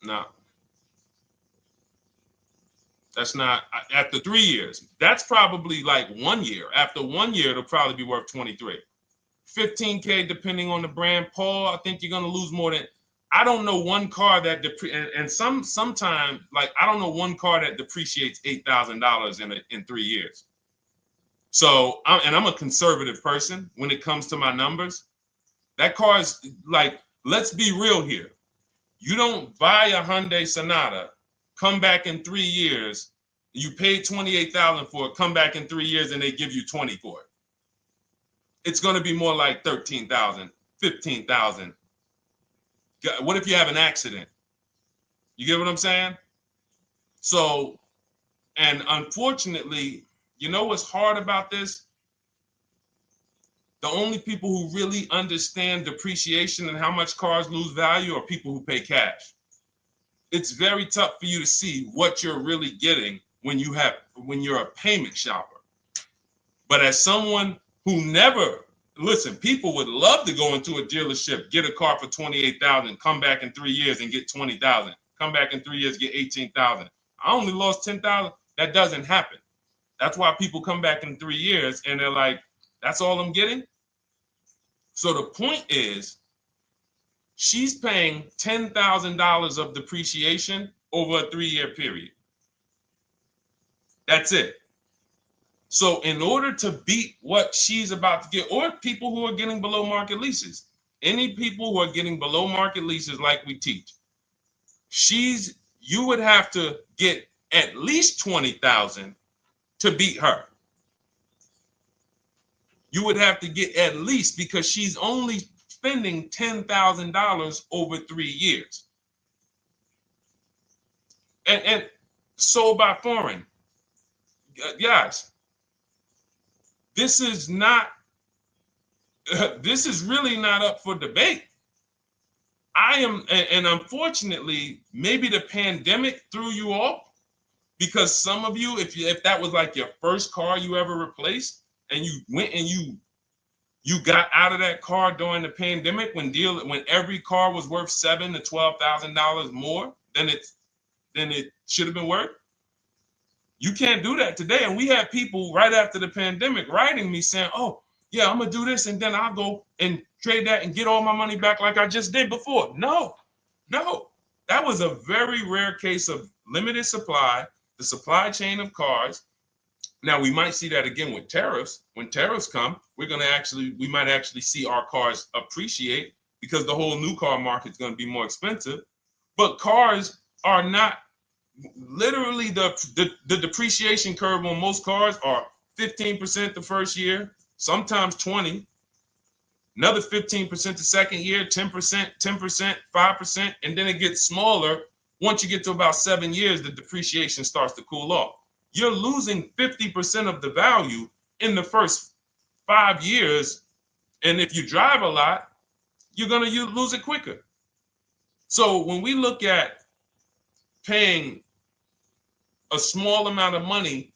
No. That's not after 3 years. That's probably like 1 year. After 1 year, it'll probably be worth 23. 15K depending on the brand. Paul, I think you're gonna lose more than. I don't know one car that sometimes like I don't know one car that depreciates $8,000 in 3 years. So I'm a conservative person when it comes to my numbers. That car is like, let's be real here. You don't buy a Hyundai Sonata, come back in 3 years, you paid $28,000 for it, come back in 3 years and they give you 20 for it. It's going to be more like 13,000, 15,000. What if you have an accident? You get what I'm saying? So, and unfortunately, you know what's hard about this? The only people who really understand depreciation and how much cars lose value are people who pay cash. It's very tough for you to see what you're really getting when you're a payment shopper. But as someone who never, listen, people would love to go into a dealership, get a car for $28,000, come back in 3 years and get $20,000, come back in 3 years, get $18,000. I only lost $10,000. That doesn't happen. That's why people come back in 3 years and they're like, that's all I'm getting. So the point is, she's paying $10,000 of depreciation over a 3-year period. That's it. So in order to beat what she's about to get, or people who are getting below market leases, any people who are getting below market leases like we teach, you would have to get at least 20,000 to beat her. You would have to get at least, because she's only spending $10,000 over 3 years. And sold by foreign. Guys, this is not, this is really not up for debate. And unfortunately, maybe the pandemic threw you off, because some of you, if that was like your first car you ever replaced, and you went and you got out of that car during the pandemic when every car was worth $7,000 to $12,000 more than it should have been worth. You can't do that today. And we had people right after the pandemic writing me saying, "Oh, yeah, I'm gonna do this, and then I'll go and trade that and get all my money back like I just did before." No, that was a very rare case of limited supply, the supply chain of cars. Now we might see that again with tariffs. When tariffs come, we might actually see our cars appreciate, because the whole new car market is going to be more expensive. But cars are not, literally the depreciation curve on most cars are 15% the first year, sometimes 20, another 15% the second year, 10%, 10%, 5%, and then it gets smaller. Once you get to about 7 years, the depreciation starts to cool off. You're losing 50% of the value in the first 5 years. And if you drive a lot, you're going to lose it quicker. So when we look at paying a small amount of money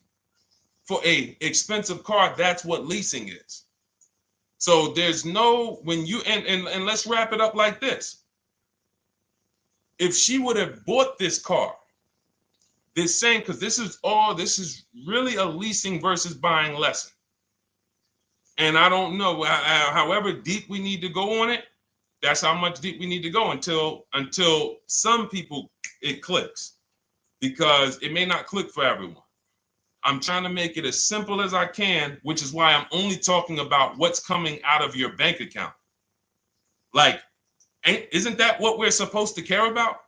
for a expensive car, that's what leasing is. So there's no, when you, and let's wrap it up like this. If she would have bought this car, this same, because this is really a leasing versus buying lesson. And I don't know, however deep we need to go on it, that's how much deep we need to go until some people it clicks, because it may not click for everyone. I'm trying to make it as simple as I can, which is why I'm only talking about what's coming out of your bank account. Like, isn't that what we're supposed to care about?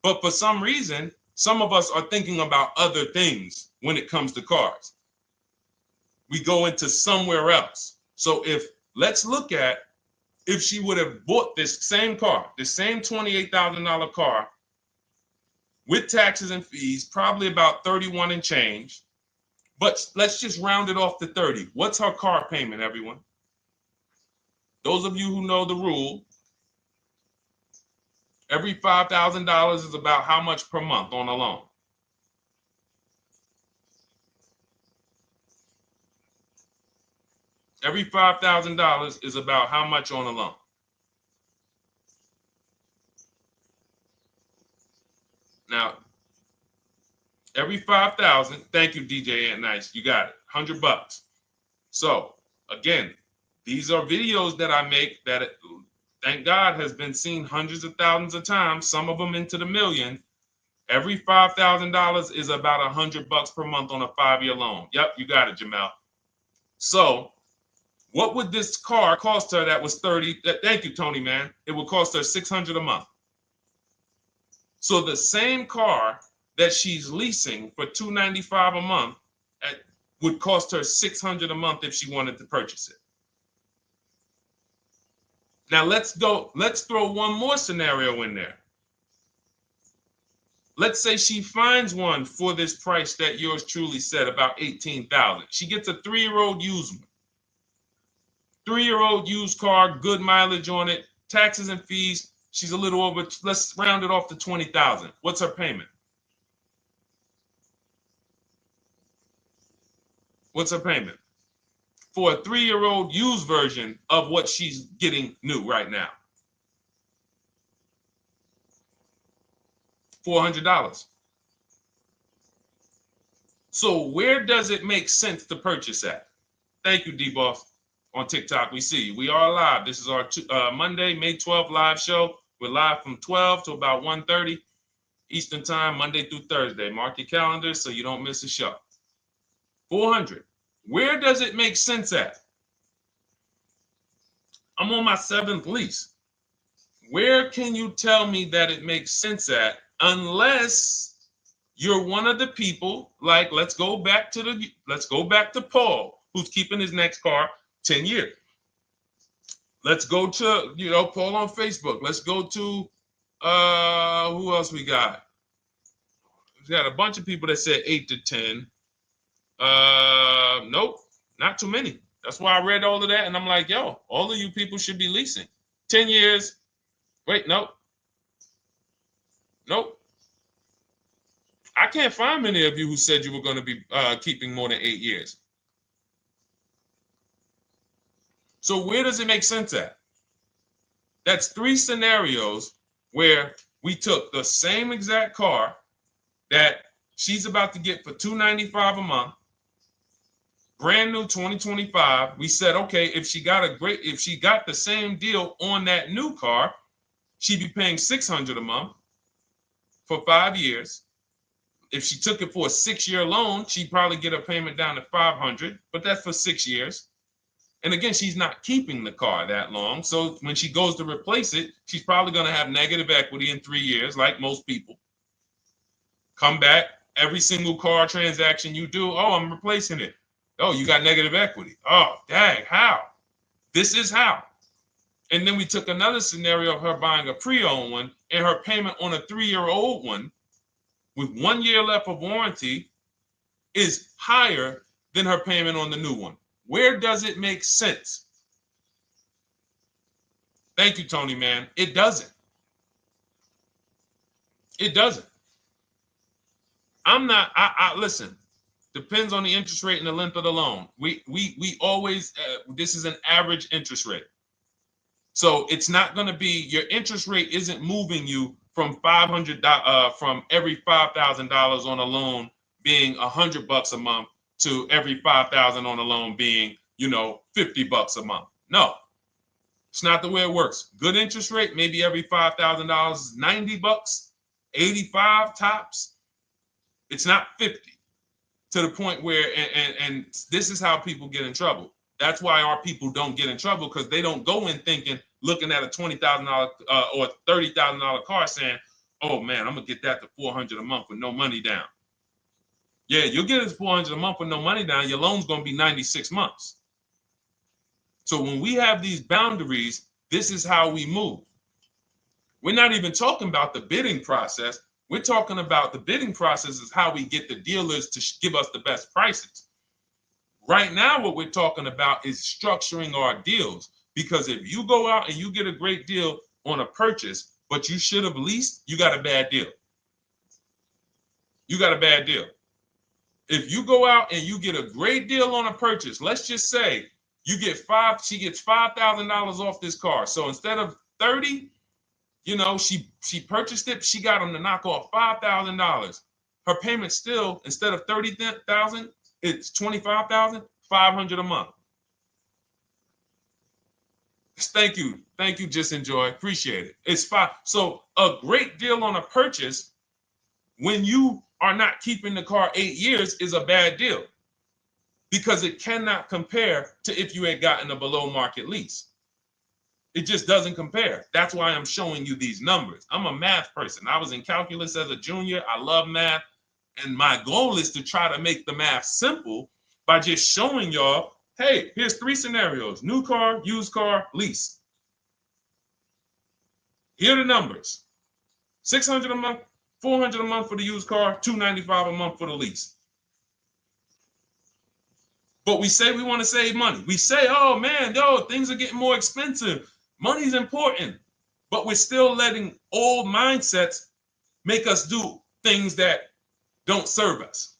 But for some reason, some of us are thinking about other things when it comes to cars. We go into somewhere else. So let's look at if she would have bought this same car, the same $28,000 car with taxes and fees, probably about 31 and change. But let's just round it off to 30. What's her car payment, everyone? Those of you who know the rule, every $5,000 is about how much per month on a loan? Every $5,000 is about how much on a loan? Now, every 5,000, thank you, DJ Ant Nice, you got it, $100. So again, these are videos that I make that, thank God, has been seen hundreds of thousands of times, some of them into the million. Every $5,000 is about $100 per month on a 5-year loan. Yep, you got it, Jamel. So what would this car cost her that was 30? Thank you, Tony, man. It would cost her $600 a month. So the same car that she's leasing for $295 a month would cost her $600 a month if she wanted to purchase it. Now let's throw one more scenario in there. Let's say she finds one for this price that yours truly said, about $18,000. She gets a 3-year-old used one. 3-year-old used car, good mileage on it, taxes and fees. She's a little over, let's round it off to $20,000. What's her payment? What's her payment? For a 3-year-old used version of what she's getting new right now. $400. So where does it make sense to purchase at? Thank you, D-Boss. On TikTok, we see you. We are live. This is our Monday, May 12th live show. We're live from 12 to about 1:30 Eastern time, Monday through Thursday. Mark your calendars so you don't miss a show. 400. Where does it make sense at? I'm on my 7th lease. Where can you tell me that it makes sense at, unless you're one of the people, like, let's go back to Paul, who's keeping his next car 10 years. Let's go to, Paul on Facebook. Let's go to, who else we got? We got a bunch of people that said 8 to 10. Nope, not too many. That's why I read all of that, and I'm like, yo, all of you people should be leasing. 10 years. Wait, nope. I can't find many of you who said you were going to be keeping more than 8 years. So where does it make sense at? That's 3 scenarios where we took the same exact car that she's about to get for $295 a month, brand new 2025. We said, okay, if she got the same deal on that new car, she'd be paying $600 a month for 5 years. If she took it for a 6-year loan, she'd probably get a payment down to $500, but that's for 6 years. And again, she's not keeping the car that long. So when she goes to replace it, she's probably going to have negative equity in 3 years, like most people. Come back, every single car transaction you do, oh, I'm replacing it. Oh, you got negative equity. Oh, dang, how? This is how. And then we took another scenario of her buying a pre-owned one, and her payment on a 3-year-old one with 1 year left of warranty is higher than her payment on the new one. Where does it make sense? Thank you, Tony, man. It doesn't. It doesn't. Listen, depends on the interest rate and the length of the loan. We always, this is an average interest rate. So it's not going to be, your interest rate isn't moving you from from every $5,000 on a loan being $100 a month to every $5,000 on a loan being, $50 a month. No, it's not the way it works. Good interest rate, maybe every $5,000 is $90, 85 tops. It's not 50, to the point where, and this is how people get in trouble. That's why our people don't get in trouble, because they don't go in thinking, looking at a $20,000 or $30,000 car saying, oh man, I'm gonna get that to $400 a month with no money down. Yeah, you'll get it to $400 a month with no money down. Your loan's gonna be 96 months. So when we have these boundaries, this is how we move. We're not even talking about the bidding process. We're talking about the bidding process is how we get the dealers to give us the best prices. Right now, what we're talking about is structuring our deals. Because if you go out and you get a great deal on a purchase, but you should have leased, you got a bad deal. You got a bad deal. If you go out and you get a great deal on a purchase, let's just say she gets $5,000 off this car. So instead of 30, she purchased it, she got them to knock off $5,000. Her payment still, instead of $30,000, it's $25,000, $500 a month. Thank you, Just Enjoy, appreciate it. It's fine. So a great deal on a purchase, when you are not keeping the car 8 years, is a bad deal, because it cannot compare to if you had gotten a below market lease. It just doesn't compare. That's why I'm showing you these numbers. I'm a math person. I was in calculus as a junior. I love math. And my goal is to try to make the math simple by just showing y'all, hey, here's 3 scenarios: new car, used car, lease. Here are the numbers: $600 a month, $400 a month for the used car, $295 a month for the lease. But we say we want to save money. We say, oh man, things are getting more expensive. Money's important. But we're still letting old mindsets make us do things that don't serve us,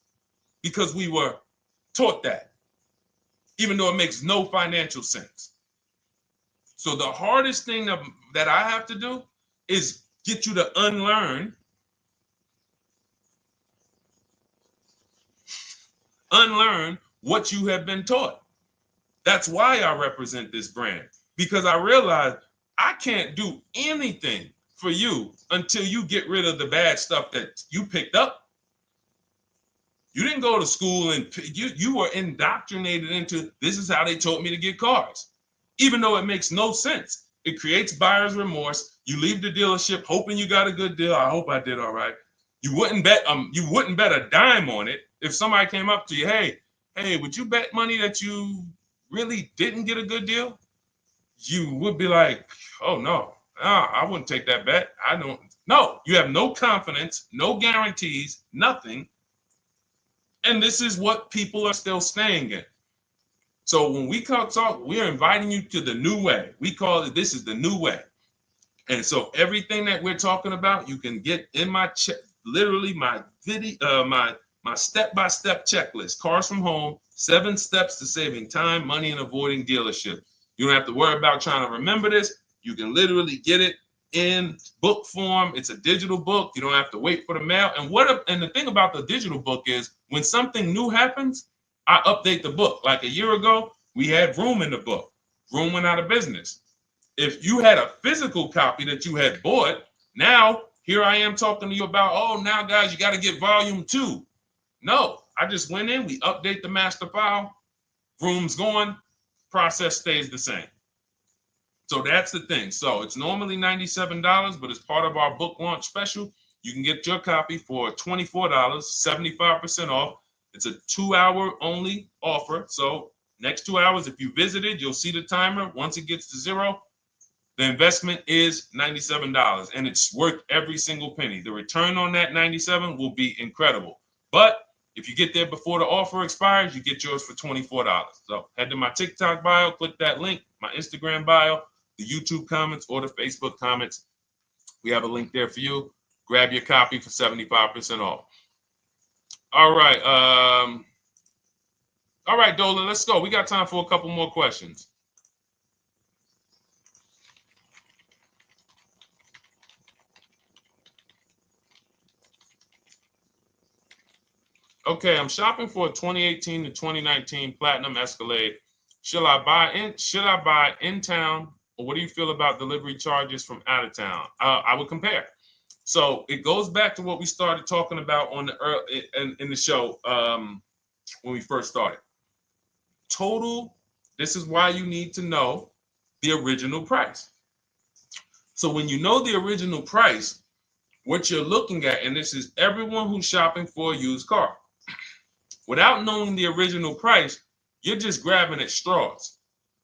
because we were taught that, even though it makes no financial sense. So the hardest thing that I have to do is get you to unlearn what you have been taught. That's why I represent this brand, because I realize I can't do anything for you until you get rid of the bad stuff that you picked up. You didn't go to school and you were indoctrinated into, this is how they taught me to get cars, even though it makes no sense. It creates buyer's remorse. You leave the dealership hoping you got a good deal. I hope I did all right. You wouldn't bet a dime on it. If somebody came up to you, hey, would you bet money that you really didn't get a good deal? You would be like, oh no, I wouldn't take that bet. I don't. No, you have no confidence, no guarantees, nothing. And this is what people are still staying in. So when we talk, we are inviting you to the new way. We call it, this is the new way. And so everything that we're talking about, you can get in my literally my video, my step-by-step checklist. Cars from Home, 7 steps to saving time, money, and avoiding dealership. You don't have to worry about trying to remember this. You can literally get it in book form. It's a digital book. You don't have to wait for the mail. And the thing about the digital book is when something new happens, I update the book. Like a year ago, we had Vroom in the book. Vroom went out of business. If you had a physical copy that you had bought, now here I am talking to you about, oh, now guys, you got to get volume 2. No, I just went in, we update the master file, Vroom's going, process stays the same. So that's the thing. So it's normally $97, but as part of our book launch special, you can get your copy for $24, 75% off. It's a 2-hour only offer. So next 2 hours, if you visited, you'll see the timer. Once it gets to 0, the investment is $97, and it's worth every single penny. The return on that $97 will be incredible. But if you get there before the offer expires, you get yours for $24. So head to my TikTok bio, click that link, my Instagram bio, the YouTube comments, or the Facebook comments. We have a link there for you. Grab your copy for 75% off. All right. All right, Dolan, let's go. We got time for a couple more questions. Okay, I'm shopping for a 2018 to 2019 Platinum Escalade. Should I buy in town, or what do you feel about delivery charges from out of town? I would compare. So it goes back to what we started talking about on the in the show when we first started. Total. This is why you need to know the original price. So when you know the original price, what you're looking at, and this is everyone who's shopping for a used car. Without knowing the original price, you're just grabbing at straws.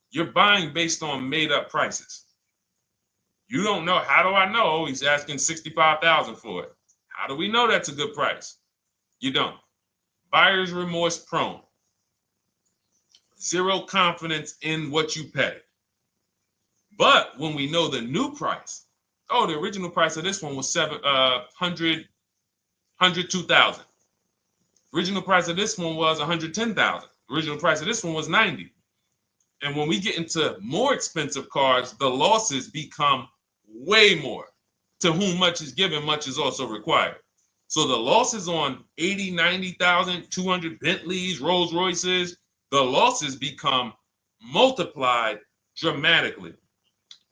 You're buying based on made up prices. You don't know. How do I know he's asking $65,000 for it? How do we know that's a good price? You don't. Buyer's remorse prone. Zero confidence in what you pay. But when we know the new price, oh, the original price of this one was $102,000. Original price of this one was $110,000. Original price of this one was $90,000. And when we get into more expensive cars, the losses become way more. To whom much is given, much is also required. So the losses on 80, 90,000, 200 Bentleys, Rolls Royces, the losses become multiplied dramatically.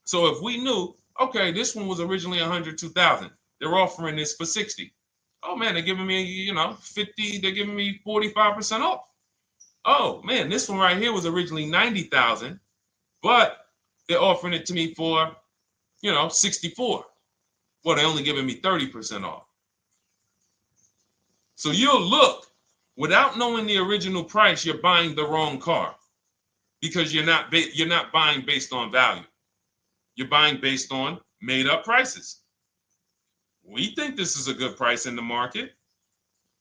So if we knew, okay, this one was originally $102,000, they're offering this for $60,000. Oh man, they're giving me, 50, they're giving me 45% off. Oh man, this one right here was originally $90,000, but they're offering it to me for, $64,000. Well, they're only giving me 30% off. So you'll look, without knowing the original price, you're buying the wrong car because you're not buying based on value. You're buying based on made up prices. We think this is a good price in the market,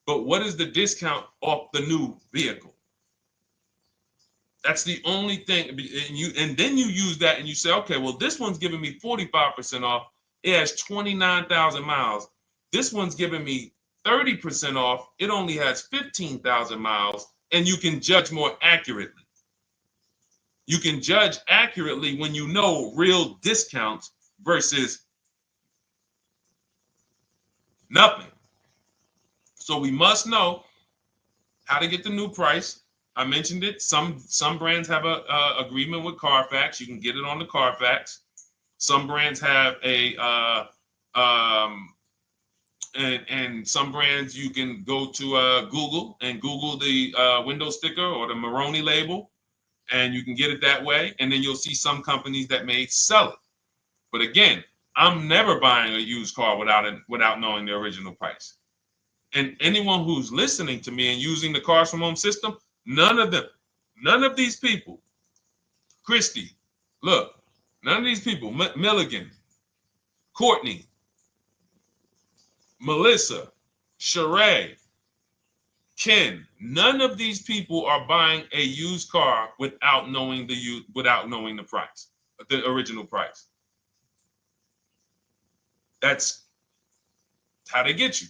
but what is the discount off the new vehicle? That's the only thing. And then you use that and you say, okay, well, this one's giving me 45% off. It has 29,000 miles. This one's giving me 30% off. It only has 15,000 miles, and you can judge more accurately. You can judge accurately when you know real discounts versus nothing. So we must know how to get the new price. I mentioned it. Some brands have a agreement with Carfax. You can get it on the Carfax. Some brands have and some brands you can go to Google and Google the window sticker or the Maroney label, and you can get it that way. And then you'll see some companies that may sell it. But again, I'm never buying a used car without knowing the original price. And anyone who's listening to me and using the Cars from Home system, none of these people, Christy, look, none of these people, Milligan, Courtney, Melissa, Sheree, Ken, none of these people are buying a used car without knowing the price, the original price. That's how they get you.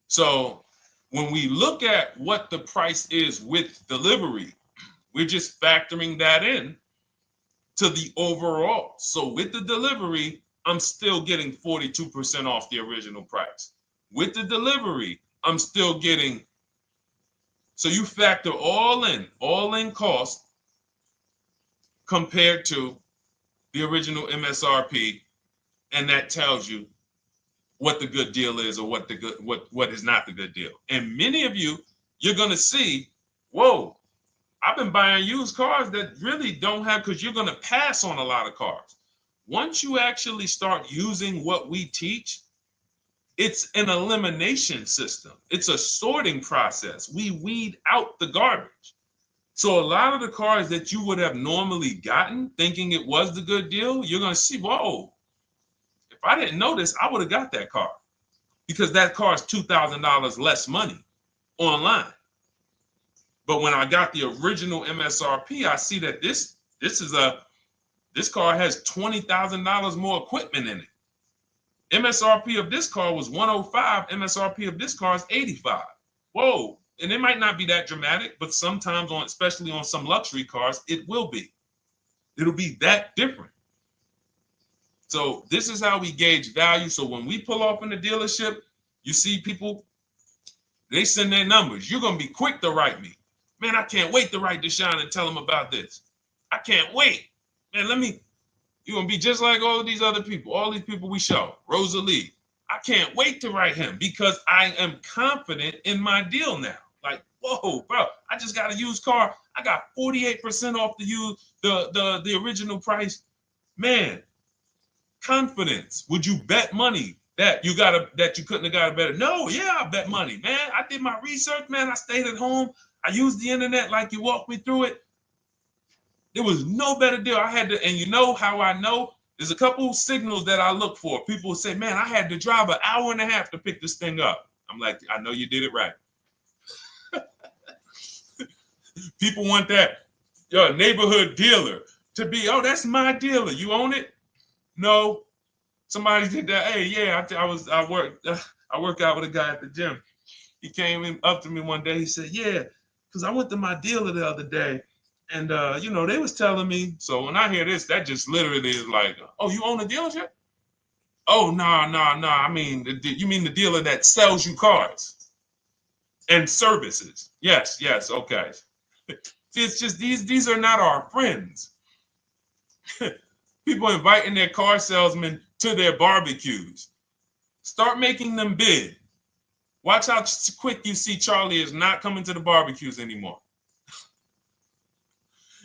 So when we look at what the price is with delivery, we're just factoring that in to the overall. So with the delivery, I'm still getting 42% off the original price. With the delivery, I'm still getting, so you factor all in cost compared to the original MSRP, and that tells you what the good deal is or what is not the good deal. And many of you, you're gonna see, whoa, I've been buying used cars that really don't have, because you're gonna pass on a lot of cars. Once you actually start using what we teach, it's an elimination system. It's a sorting process. We weed out the garbage. So a lot of the cars that you would have normally gotten thinking it was the good deal, you're gonna see, whoa, if I didn't know this, I would have got that car, because that car is $2,000 less money online. But when I got the original MSRP, I see that this car has $20,000 more equipment in it. MSRP of this car was 105. MSRP of this car is 85. Whoa. And it might not be that dramatic, but sometimes especially on some luxury cars, it will be. It'll be that different. So this is how we gauge value. So when we pull off in the dealership, you see people, they send their numbers. You're going to be quick to write me. Man, I can't wait to write Deshone and tell him about this. I can't wait. Man, you're going to be just like all these other people, all these people we show. Rosalie, I can't wait to write him because I am confident in my deal now. Like, whoa, bro, I just got a used car. I got 48% off the original price. Man, confidence. Would you bet money that you couldn't have got a better? No, yeah, I bet money, man. I did my research, man. I stayed at home. I used the internet like you walked me through it. There was no better deal. I had to, and you know how I know? There's a couple signals that I look for. People will say, man, I had to drive an hour and a half to pick this thing up. I'm like, I know you did it right. People want that neighborhood dealer to be, oh, that's my dealer. You own it? No. Somebody did that. Hey, yeah, I work out with a guy at the gym. He came up to me one day. He said, yeah, because I went to my dealer the other day. And, they was telling me. So when I hear this, that just literally is like, oh, you own a dealership? Oh, no. I mean, you mean the dealer that sells you cars and services? Yes. Okay. See, it's just these are not our friends. People inviting their car salesmen to their barbecues. Start making them bid. Watch how quick you see Charlie is not coming to the barbecues anymore.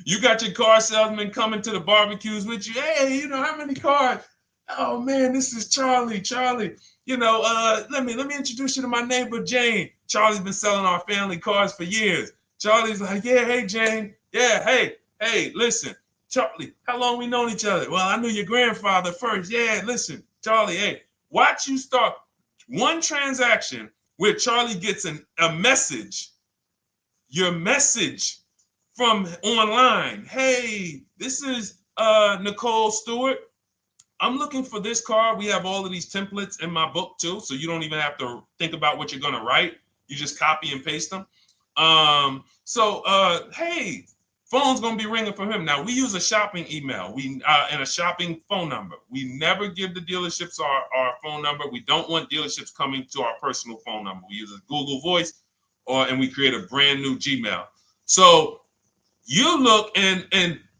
You got your car salesman coming to the barbecues with you. Hey, how many cars? Oh man, this is Charlie. Charlie, let me introduce you to my neighbor Jane. Charlie's been selling our family cars for years. Charlie's like, yeah, hey Jane. Yeah, hey, listen, Charlie, how long we known each other? Well, I knew your grandfather first. Yeah, listen, Charlie, hey, watch you start one transaction where Charlie gets a message, your message from online. Hey, this is Nicole Stewart. I'm looking for this car. We have all of these templates in my book too, so you don't even have to think about what you're gonna write. You just copy and paste them. Hey, phone's gonna be ringing for him. Now we use a shopping email, and a shopping phone number. We never give the dealerships our phone number. We don't want dealerships coming to our personal phone number. We use a Google Voice, and we create a brand new Gmail. So you look, and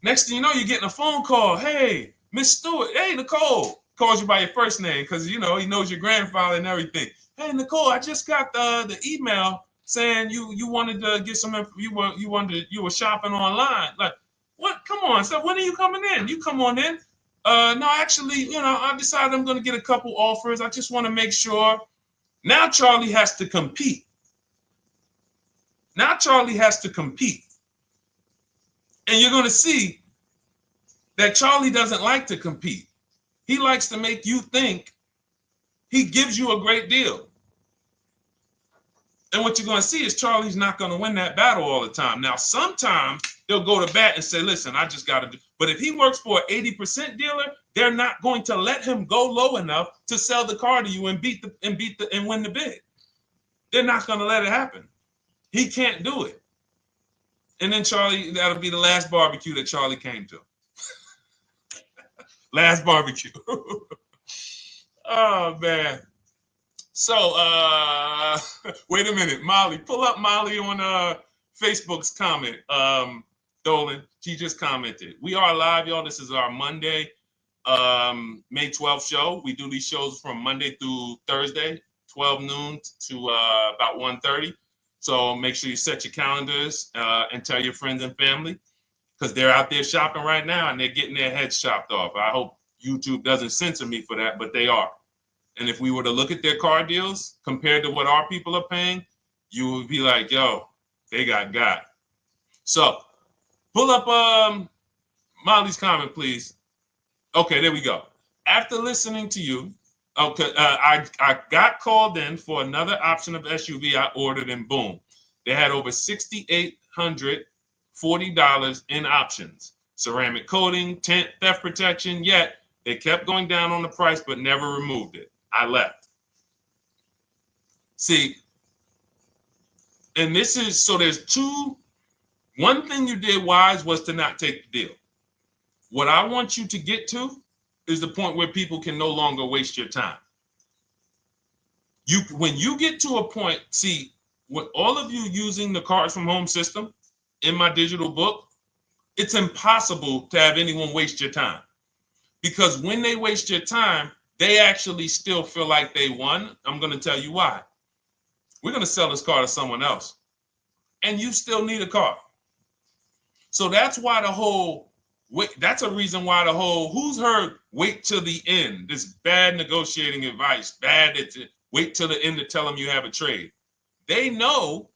next thing you know, you're getting a phone call. Hey, Miss Stewart. Hey, Nicole. Calls you by your first name because he knows your grandfather and everything. Hey, Nicole, I just got the email saying you wanted to get some info. You were shopping online. Like, what? Come on. So when are you coming in? You come on in. No, actually, I decided I'm going to get a couple offers. I just want to make sure. Now Charlie has to compete. Now Charlie has to compete. And you're going to see that Charlie doesn't like to compete. He likes to make you think he gives you a great deal. And what you're going to see is Charlie's not going to win that battle all the time. Now, sometimes they'll go to bat and say, listen, I just got to do. But if he works for an 80% dealer, they're not going to let him go low enough to sell the car to you and win the bid. They're not going to let it happen. He can't do it. And then Charlie, that'll be the last barbecue that Charlie came to. Last barbecue. Oh, man. So, wait a minute, Molly. Pull up Molly on Facebook's comment. Dolan, she just commented. We are live, y'all. This is our Monday, May 12th show. We do these shows from Monday through Thursday, 12 noon to about 1:30. So make sure you set your calendars and tell your friends and family, because they're out there shopping right now and they're getting their heads chopped off. I hope YouTube doesn't censor me for that, but they are. And if we were to look at their car deals compared to what our people are paying, you would be like, yo, they got. So pull up Molly's comment, please. Okay, there we go. After listening to you, okay, I got called in for another option of SUV I ordered, and boom, they had over $6,840 in options. Ceramic coating, tint, theft protection, yet they kept going down on the price but never removed it. I left. See, and this is, so there's one thing you did wise was to not take the deal. What I want you to get to is the point where people can no longer waste your time. When you get to a point, see, with all of you using the Cars from Home system in my digital book, it's impossible to have anyone waste your time. Because when they waste your time, they actually still feel like they won. I'm going to tell you why. We're going to sell this car to someone else, and you still need a car. So that's why that's a reason why who's heard wait till the end, this bad negotiating advice, wait till the end to tell them you have a trade. They know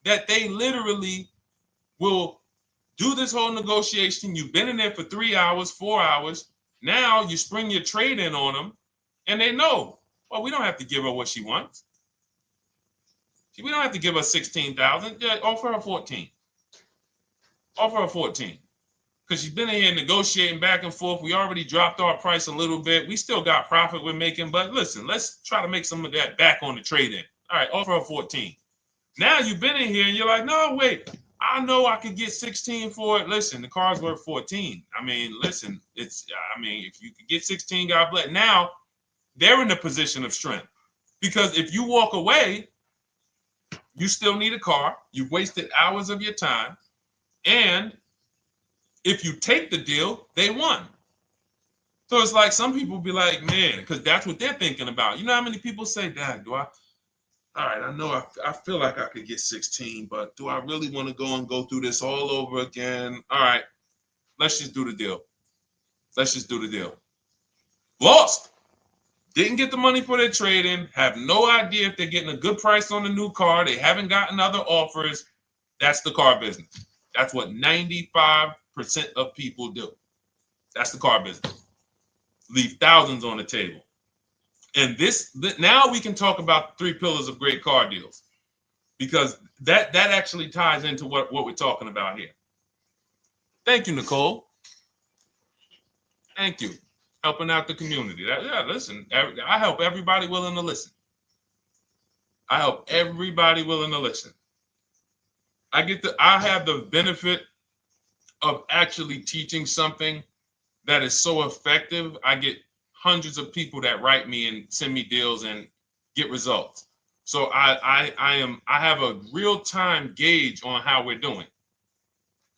that they literally will do this whole negotiation. You've been in there for 3 hours, 4 hours. Now you spring your trade in on them, and they know, well, we don't have to give her what she wants. We don't have to give her 16,000. Yeah, offer her 14. Offer her 14. Because she's been in here negotiating back and forth. We already dropped our price a little bit. We still got profit we're making, but listen, let's try to make some of that back on the trade-in. All right, offer her 14. Now you've been in here and you're like, no, wait, I know I could get 16 for it. Listen, the car's worth 14. I mean, listen, if you could get 16, God bless. Now they're in a position of strength, because if you walk away, you still need a car. You've wasted hours of your time. And if you take the deal, they won. So it's like some people be like, man, because that's what they're thinking about. You know how many people say, Dad, all right, I know I feel like I could get 16, but do I really want to go through this all over again? All right, let's just do the deal. Lost. Didn't get the money for their trade-in, have no idea if they're getting a good price on the new car. They haven't gotten other offers. That's the car business. That's what 95% of people do. That's the car business. Leave thousands on the table. And now we can talk about the 3 pillars of great car deals, because that actually ties into what we're talking about here. Thank you, Nicole. Thank you. Helping out the community. Listen, I help everybody willing to listen. I have the benefit of actually teaching something that is so effective. I get hundreds of people that write me and send me deals and get results. So I have a real-time gauge on how we're doing.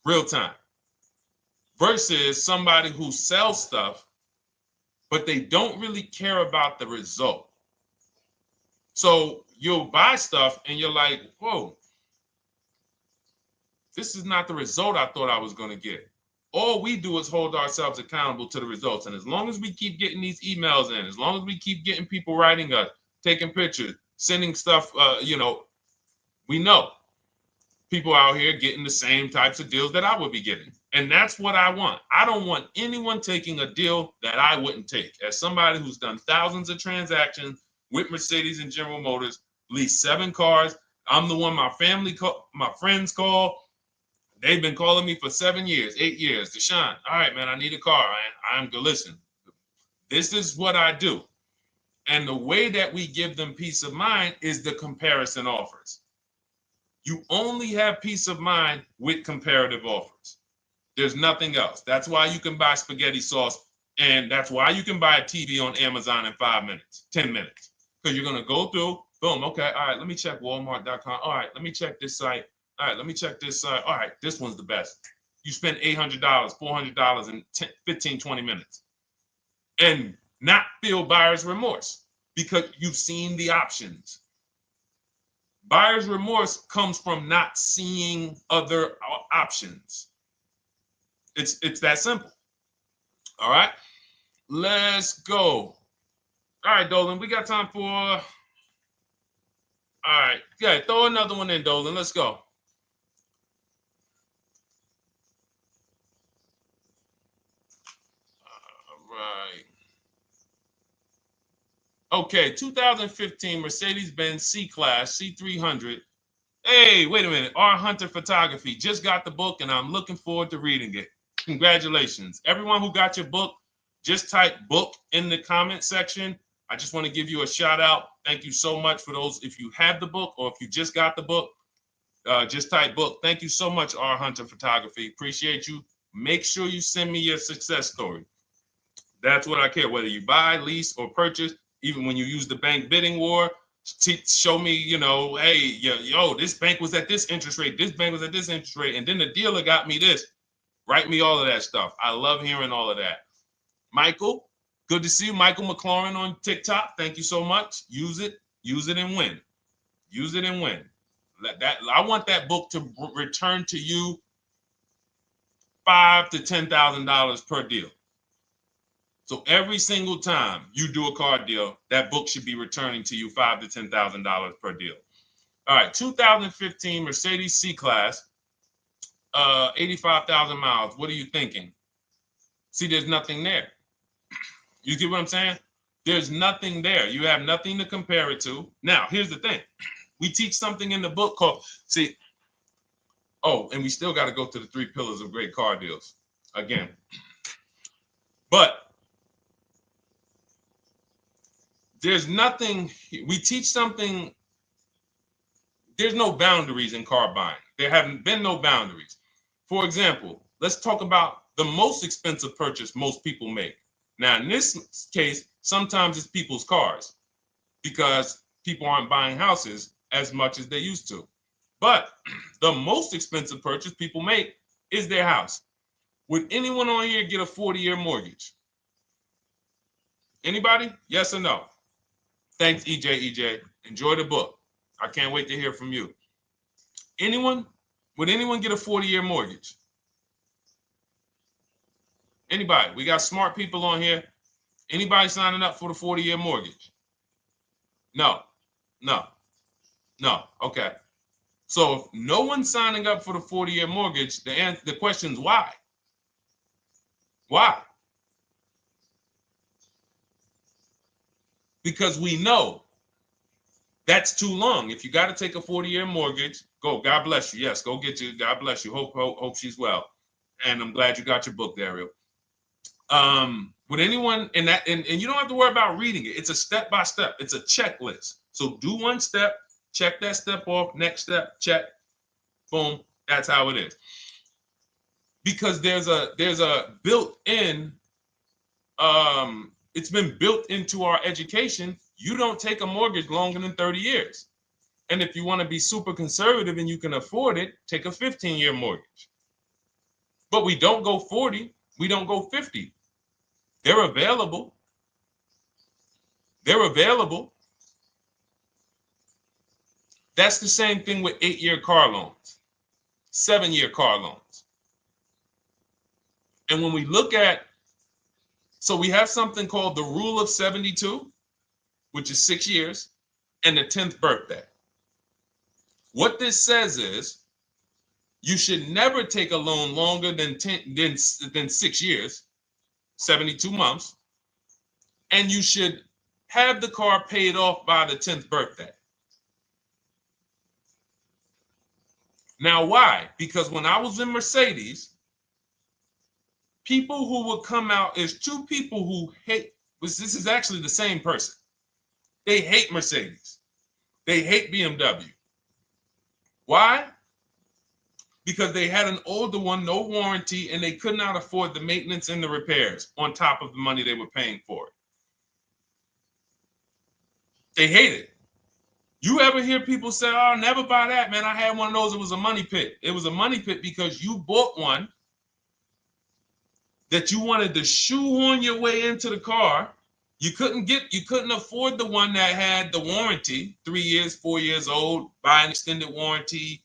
Real time. Versus somebody who sells stuff, but they don't really care about the result. So you'll buy stuff and you're like, whoa, this is not the result I thought I was going to get. All we do is hold ourselves accountable to the results. And as long as we keep getting these emails in, as long as we keep getting people writing us, taking pictures, sending stuff, we know people out here getting the same types of deals that I would be getting. And that's what I want. I don't want anyone taking a deal that I wouldn't take. As somebody who's done thousands of transactions with Mercedes and General Motors, leased 7 cars. I'm the one my friends call. They've been calling me for 7 years, 8 years. Deshone, all right, man, I need a car. I'm good. Listen, this is what I do. And the way that we give them peace of mind is the comparison offers. You only have peace of mind with comparative offers. There's nothing else. That's why you can buy spaghetti sauce, and that's why you can buy a TV on Amazon in 5 minutes, 10 minutes. Because you're going to go through, boom, okay, all right, let me check Walmart.com. All right, let me check this site. All right, let me check this site. All right, this one's the best. You spend $800, $400 in 15, 20 minutes. And not feel buyer's remorse because you've seen the options. Buyer's remorse comes from not seeing other options. It's that simple. All right, let's go. All right, Dolan, we got time for. All right, yeah, throw another one in, Dolan. Let's go. All right. Okay, 2015 Mercedes-Benz C-Class C300. Hey, wait a minute. R. Hunter Photography just got the book, and I'm looking forward to reading it. Congratulations. Everyone who got your book, just type book in the comment section. I just want to give you a shout out. Thank you so much for those. If you have the book or if you just got the book, just type book. Thank you so much, R. Hunter Photography. Appreciate you. Make sure you send me your success story. That's what I care, whether you buy, lease, or purchase. Even when you use the bank bidding war, show me, hey, this bank was at this interest rate, this bank was at this interest rate, and then the dealer got me this. Write me all of that stuff. I love hearing all of that. Michael, good to see you. Michael McLaurin on TikTok. Thank you so much. Use it and win. Use it and win. I want that book to return to you $5,000 to $10,000 per deal. So every single time you do a car deal, that book should be returning to you $5,000 to $10,000 per deal. All right, 2015 Mercedes C-Class, 85,000 miles. What are you thinking? See, there's nothing there. You get what I'm saying? There's nothing there. You have nothing to compare it to. Now, here's the thing. We teach something in the book called, and we still got to go to the 3 pillars of great car deals again. But there's nothing, we teach something, there's no boundaries in car buying. There haven't been no boundaries. For example, let's talk about the most expensive purchase most people make. Now, in this case, sometimes it's people's cars because people aren't buying houses as much as they used to. But the most expensive purchase people make is their house. Would anyone on here get a 40-year mortgage? Anybody? Yes or no? Thanks, EJ. Enjoy the book. I can't wait to hear from you. Anyone? Would anyone get a 40-year mortgage? Anybody? We got smart people on here. Anybody signing up for the 40-year mortgage? No. Okay. So if no one's signing up for the 40-year mortgage, the question is why? Why? Because we know that's too long. If you got to take a 40-year mortgage, go. God bless you. Yes, go get you. God bless you. Hope she's well. And I'm glad you got your book, Ariel. Would anyone and you don't have to worry about reading it. It's a step by step. It's a checklist. So do one step, check that step off. Next step, check. Boom. That's how it is. Because there's a built-in. It's been built into our education. You don't take a mortgage longer than 30 years. And if you want to be super conservative and you can afford it, take a 15-year mortgage. But we don't go 40. We don't go 50. They're available. That's the same thing with 8-year car loans, 7-year car loans. And when we look at, so we have something called the rule of 72, which is 6 years. and the 10th birthday. What this says is you should never take a loan longer than 6 years, 72 months, and you should have the car paid off by the 10th birthday. Now, why? Because when I was in Mercedes, people who would come out, is two people who hate, this is actually the same person. They hate Mercedes. They hate BMW. Why? Because they had an older one, no warranty, and they could not afford the maintenance and the repairs on top of the money they were paying for it. They hate it. You ever hear people say, oh, never buy that, man. I had one of those. It was a money pit. It was a money pit because you bought one that you wanted to shoehorn your way into the car. You couldn't afford the one that had the warranty, 3 years, 4 years old, buy an extended warranty,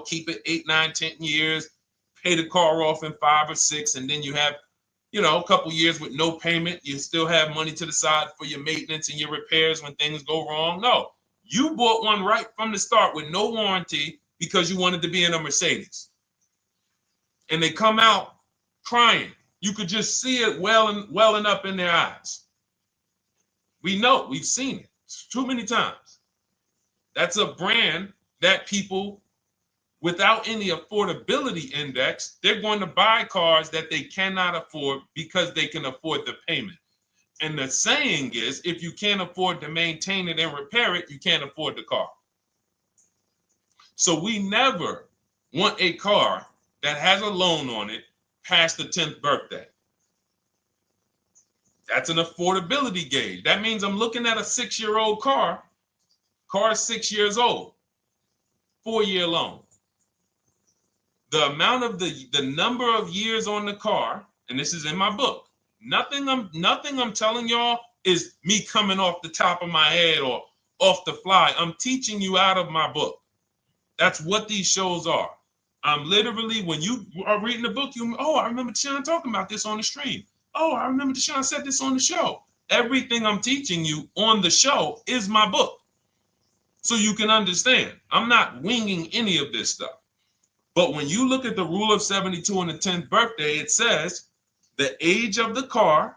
keep it 8, 9, 10 years, pay the car off in 5 or 6, and then you have, a couple years with no payment. You still have money to the side for your maintenance and your repairs when things go wrong. No, you bought one right from the start with no warranty because you wanted to be in a Mercedes. And they come out crying. You could just see it welling up in their eyes. We know, we've seen it too many times. That's a brand that people without any affordability index, they're going to buy cars that they cannot afford because they can afford the payment. And the saying is, if you can't afford to maintain it and repair it, you can't afford the car. So we never want a car that has a loan on it past the 10th birthday. That's an affordability gauge. That means I'm looking at a 6-year-old car. Car is 6 years old, 4-year loan. The amount of the number of years on the car, and this is in my book. Nothing I'm telling y'all is me coming off the top of my head or off the fly. I'm teaching you out of my book. That's what these shows are. I'm literally, when you are reading the book, I remember Deshone talking about this on the stream. Oh, I remember Deshone said this on the show. Everything I'm teaching you on the show is my book. So you can understand. I'm not winging any of this stuff. But when you look at the rule of 72 on the 10th birthday, it says the age of the car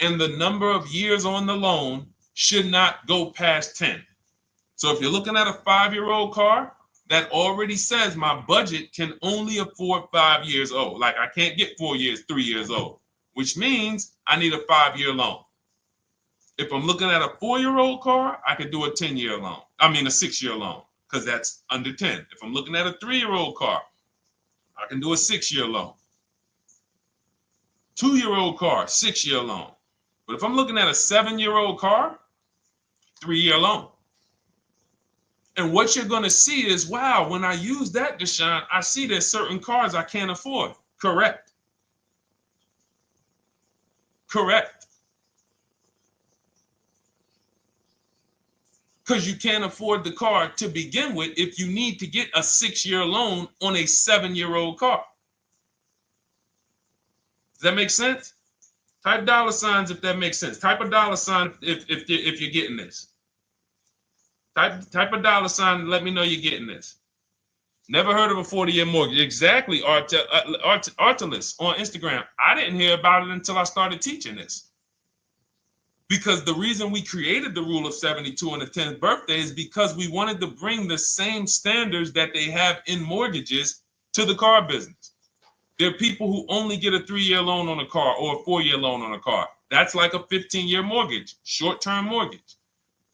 and the number of years on the loan should not go past 10. So if you're looking at a 5-year-old car, that already says my budget can only afford 5 years old. Like I can't get 4 years, 3 years old, which means I need a 5-year loan. If I'm looking at a 4-year-old car, I could do a 10-year loan. I mean, a 6-year loan, because that's under 10. If I'm looking at a 3-year-old car, I can do a 6-year loan. 2-year-old car, 6-year loan. But if I'm looking at a 7-year-old car, 3-year loan. And what you're going to see is, wow, when I use that, Deshone, I see there's certain cars I can't afford. Correct. Correct. Because you can't afford the car to begin with if you need to get a 6-year loan on a 7-year-old car. Does that make sense? Type $signs if that makes sense. Type a $sign if you're getting this. Type a $sign and let me know you're getting this. Never heard of a 40-year mortgage. Exactly, Artelis on Instagram. I didn't hear about it until I started teaching this. Because the reason we created the rule of 72 on the 10th birthday is because we wanted to bring the same standards that they have in mortgages to the car business. There are people who only get a 3-year loan on a car or a 4-year loan on a car. That's like a 15-year mortgage, short-term mortgage.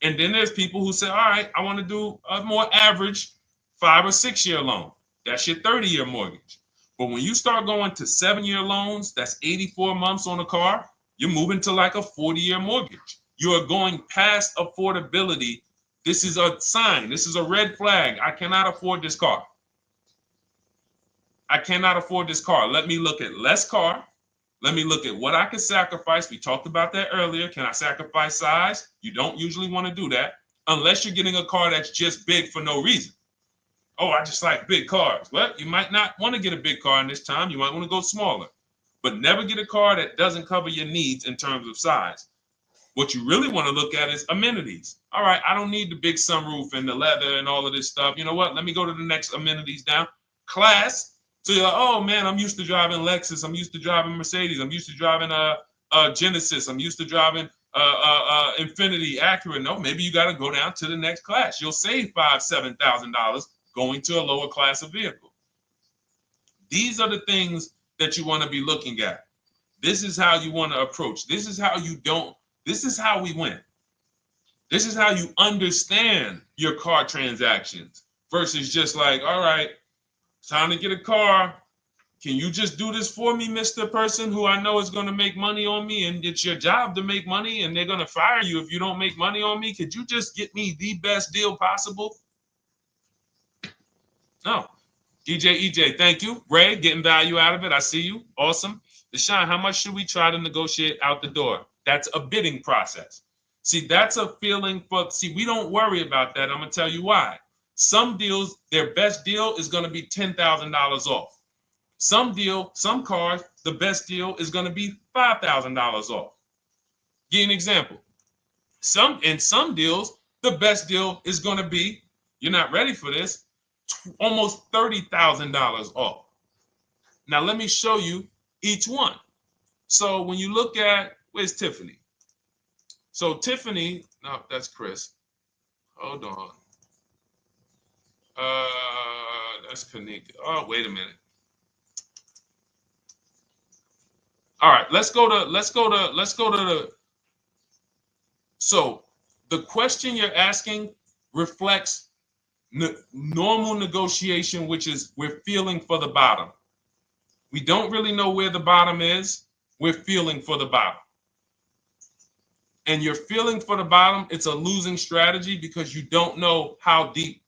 And then there's people who say, all right, I want to do a more average 5 or 6-year loan. That's your 30-year mortgage. But when you start going to 7-year loans, that's 84 months on a car, you're moving to like a 40-year mortgage. You are going past affordability. This is a sign. This is a red flag. I cannot afford this car. I cannot afford this car. Let me look at less car. Let me look at what I can sacrifice. We talked about that earlier. Can I sacrifice size? You don't usually want to do that unless you're getting a car that's just big for no reason. Oh, I just like big cars. Well, you might not want to get a big car in this time. You might want to go smaller. But never get a car that doesn't cover your needs in terms of size. What you really want to look at is amenities. All right, I don't need the big sunroof and the leather and all of this stuff. You know what? Let me go to the next amenities down. Class. So you're like, oh man, I'm used to driving Lexus. I'm used to driving Mercedes. I'm used to driving Genesis. I'm used to driving Infinity, Acura. No, maybe you got to go down to the next class. You'll save $5,000-$7,000 going to a lower class of vehicle. These are the things that you want to be looking at. This is how you want to approach. This is how you don't. This is how we win. This is how you understand your car transactions versus just like, all right, time to get a car. Can you just do this for me, Mr. Person who I know is going to make money on me, and it's your job to make money and they're going to fire you if you don't make money on me? Could you just get me the best deal possible? No. EJ, thank you. Ray, getting value out of it. I see you. Awesome. Deshone, how much should we try to negotiate out the door? That's a bidding process. See, that's a feeling for, see, we don't worry about that. I'm going to tell you why. Some deals, their best deal is going to be $10,000 off. Some cars, the best deal is going to be $5,000 off. Give you an example. In some deals, the best deal is going to be, you're not ready for this, almost $30,000 off. Now, let me show you each one. So when you look at, where's Tiffany? So Tiffany, no, that's Chris. Hold on. That's Kanika. Oh, wait a minute. All right, let's go to the. So the question you're asking reflects normal negotiation, which is we're feeling for the bottom. We don't really know where the bottom is. We're feeling for the bottom. And you're feeling for the bottom, it's a losing strategy because you don't know how deep,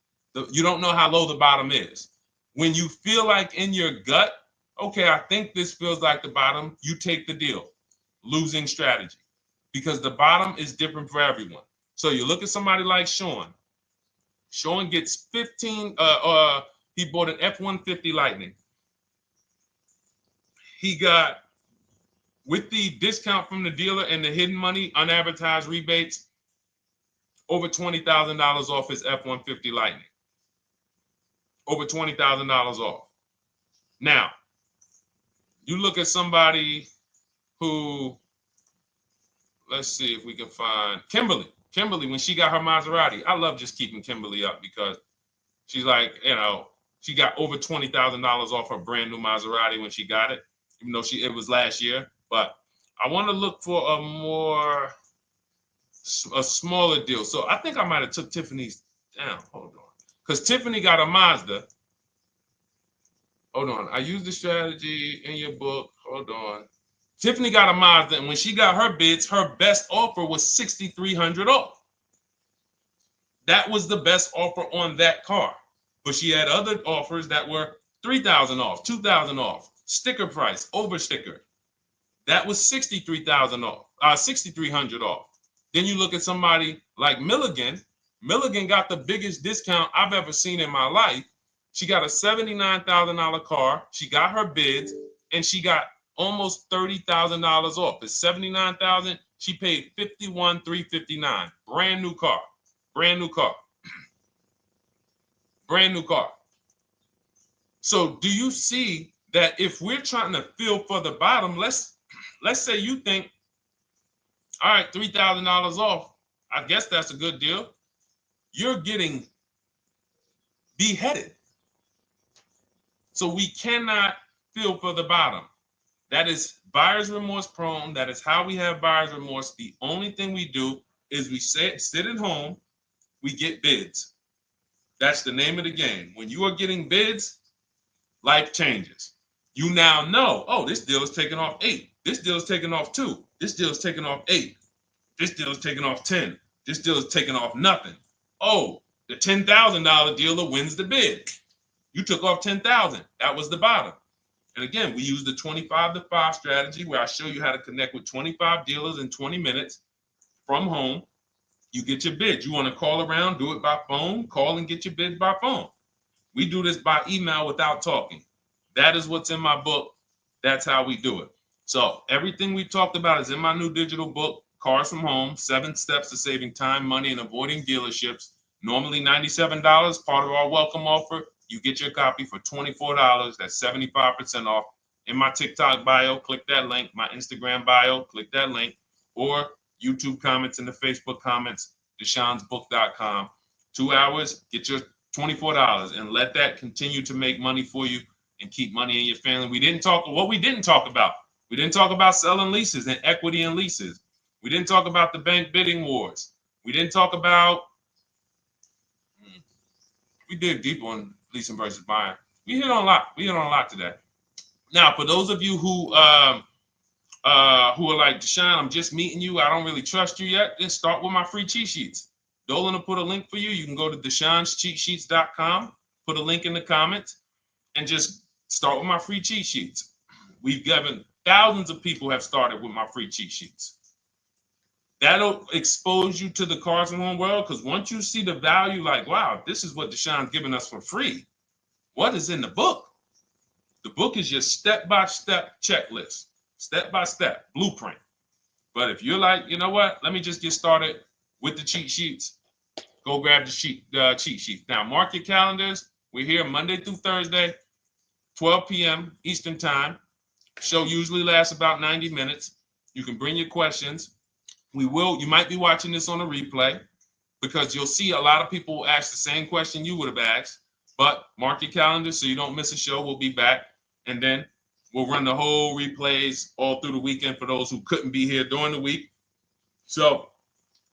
you don't know how low the bottom is. When you feel like in your gut, okay, I think this feels like the bottom, you take the deal. Losing strategy. Because the bottom is different for everyone. So you look at somebody like Sean. Sean gets 15, he bought an F-150 Lightning. He got, with the discount from the dealer and the hidden money, unadvertised rebates, over $20,000 off his F-150 Lightning. Over $20,000 off. Now, you look at somebody who, let's see if we can find Kimberly. Kimberly, when she got her Maserati, I love just keeping Kimberly up because she's like, you know, she got over $20,000 off her brand new Maserati when she got it, even though it was last year. But I want to look for a smaller deal. So I think I might have took Tiffany's down. Hold on. Because Tiffany got a Mazda. Hold on. I used the strategy in your book. Hold on. Tiffany got a Mazda, and when she got her bids, her best offer was $6,300 off. That was the best offer on that car. But she had other offers that were $3,000 off, $2,000 off, sticker price, over sticker. That was $63,000 off, $6,300 off. Then you look at somebody like Milligan. Milligan got the biggest discount I've ever seen in my life. She got a $79,000 car. She got her bids, and she got almost $30,000 off. It's $79,000. She paid $51,359. Brand new car. Brand new car. Brand new car. So do you see that if we're trying to feel for the bottom, let's say you think, all right, $3,000 off. I guess that's a good deal. You're getting beheaded. So we cannot feel for the bottom. That is buyer's remorse prone. That is how we have buyer's remorse. The only thing we do is we sit at home, we get bids. That's the name of the game. When you are getting bids, life changes. You now know, oh, this deal is taking off 8. This deal is taking off 2. This deal is taking off 8. This deal is taking off 10. This deal is taking off nothing. Oh, the $10,000 dealer wins the bid. You took off $10,000. That was the bottom. And again, we use the 25-to-5 strategy where I show you how to connect with 25 dealers in 20 minutes from home. You get your bid. You want to call around, do it by phone, call and get your bid by phone. We do this by email without talking. That is what's in my book. That's how we do it. So everything we talked about is in my new digital book Cars from Home, 7 Steps to Saving Time, Money, and Avoiding Dealerships. Normally $97, part of our welcome offer. You get your copy for $24. That's 75% off. In my TikTok bio, click that link. My Instagram bio, click that link. Or YouTube comments in the Facebook comments, deshonsbook.com. 2 hours, get your $24 and let that continue to make money for you and keep money in your family. We didn't talk about. We didn't talk about selling leases and equity in leases. We didn't talk about the bank bidding wars. We didn't talk about, we dig deep on leasing versus buying. We hit on a lot. We hit on a lot today. Now, for those of you who are like, Deshone, I'm just meeting you, I don't really trust you yet, then start with my free cheat sheets. Dolan will put a link for you. You can go to DeshonesCheatSheets.com, put a link in the comments, and just start with my free cheat sheets. We've given thousands of people have started with my free cheat sheets. That'll expose you to the Cars from Home world, because once you see the value, like, wow, this is what Deshone's giving us for free. What is in the book? The book is your step-by-step checklist, step-by-step blueprint. But if you're like, you know what, let me just get started with the cheat sheets, go grab the cheat sheet. Now, mark your calendars. We're here Monday through Thursday, 12 p.m. Eastern Time. Show usually lasts about 90 minutes. You can bring your questions. You might be watching this on a replay, because you'll see a lot of people ask the same question you would have asked. But mark your calendar so you don't miss a show. We'll be back. And then we'll run the whole replays all through the weekend for those who couldn't be here during the week. So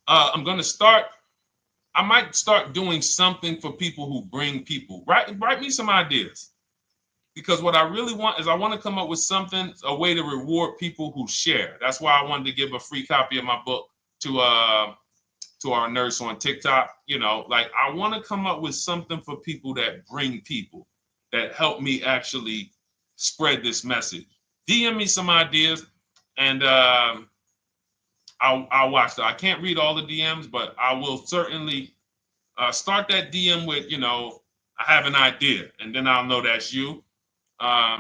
I'm going to start. I might start doing something for people who bring people. Write me some ideas. Because what I really want is I want to come up with something, a way to reward people who share. That's why I wanted to give a free copy of my book to our nurse on TikTok. You know, like, I want to come up with something for people that bring people, that help me actually spread this message. DM me some ideas, and I'll watch that. I can't read all the DMs, but I will certainly start that DM with, you know, I have an idea, and then I'll know that's you.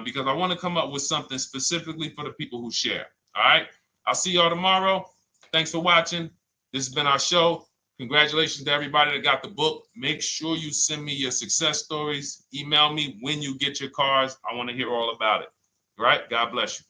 Because I want to come up with something specifically for the people who share. All right. I'll see y'all tomorrow. Thanks for watching. This has been our show. Congratulations to everybody that got the book. Make sure you send me your success stories. Email me when you get your cars. I want to hear all about it. All right. God bless you.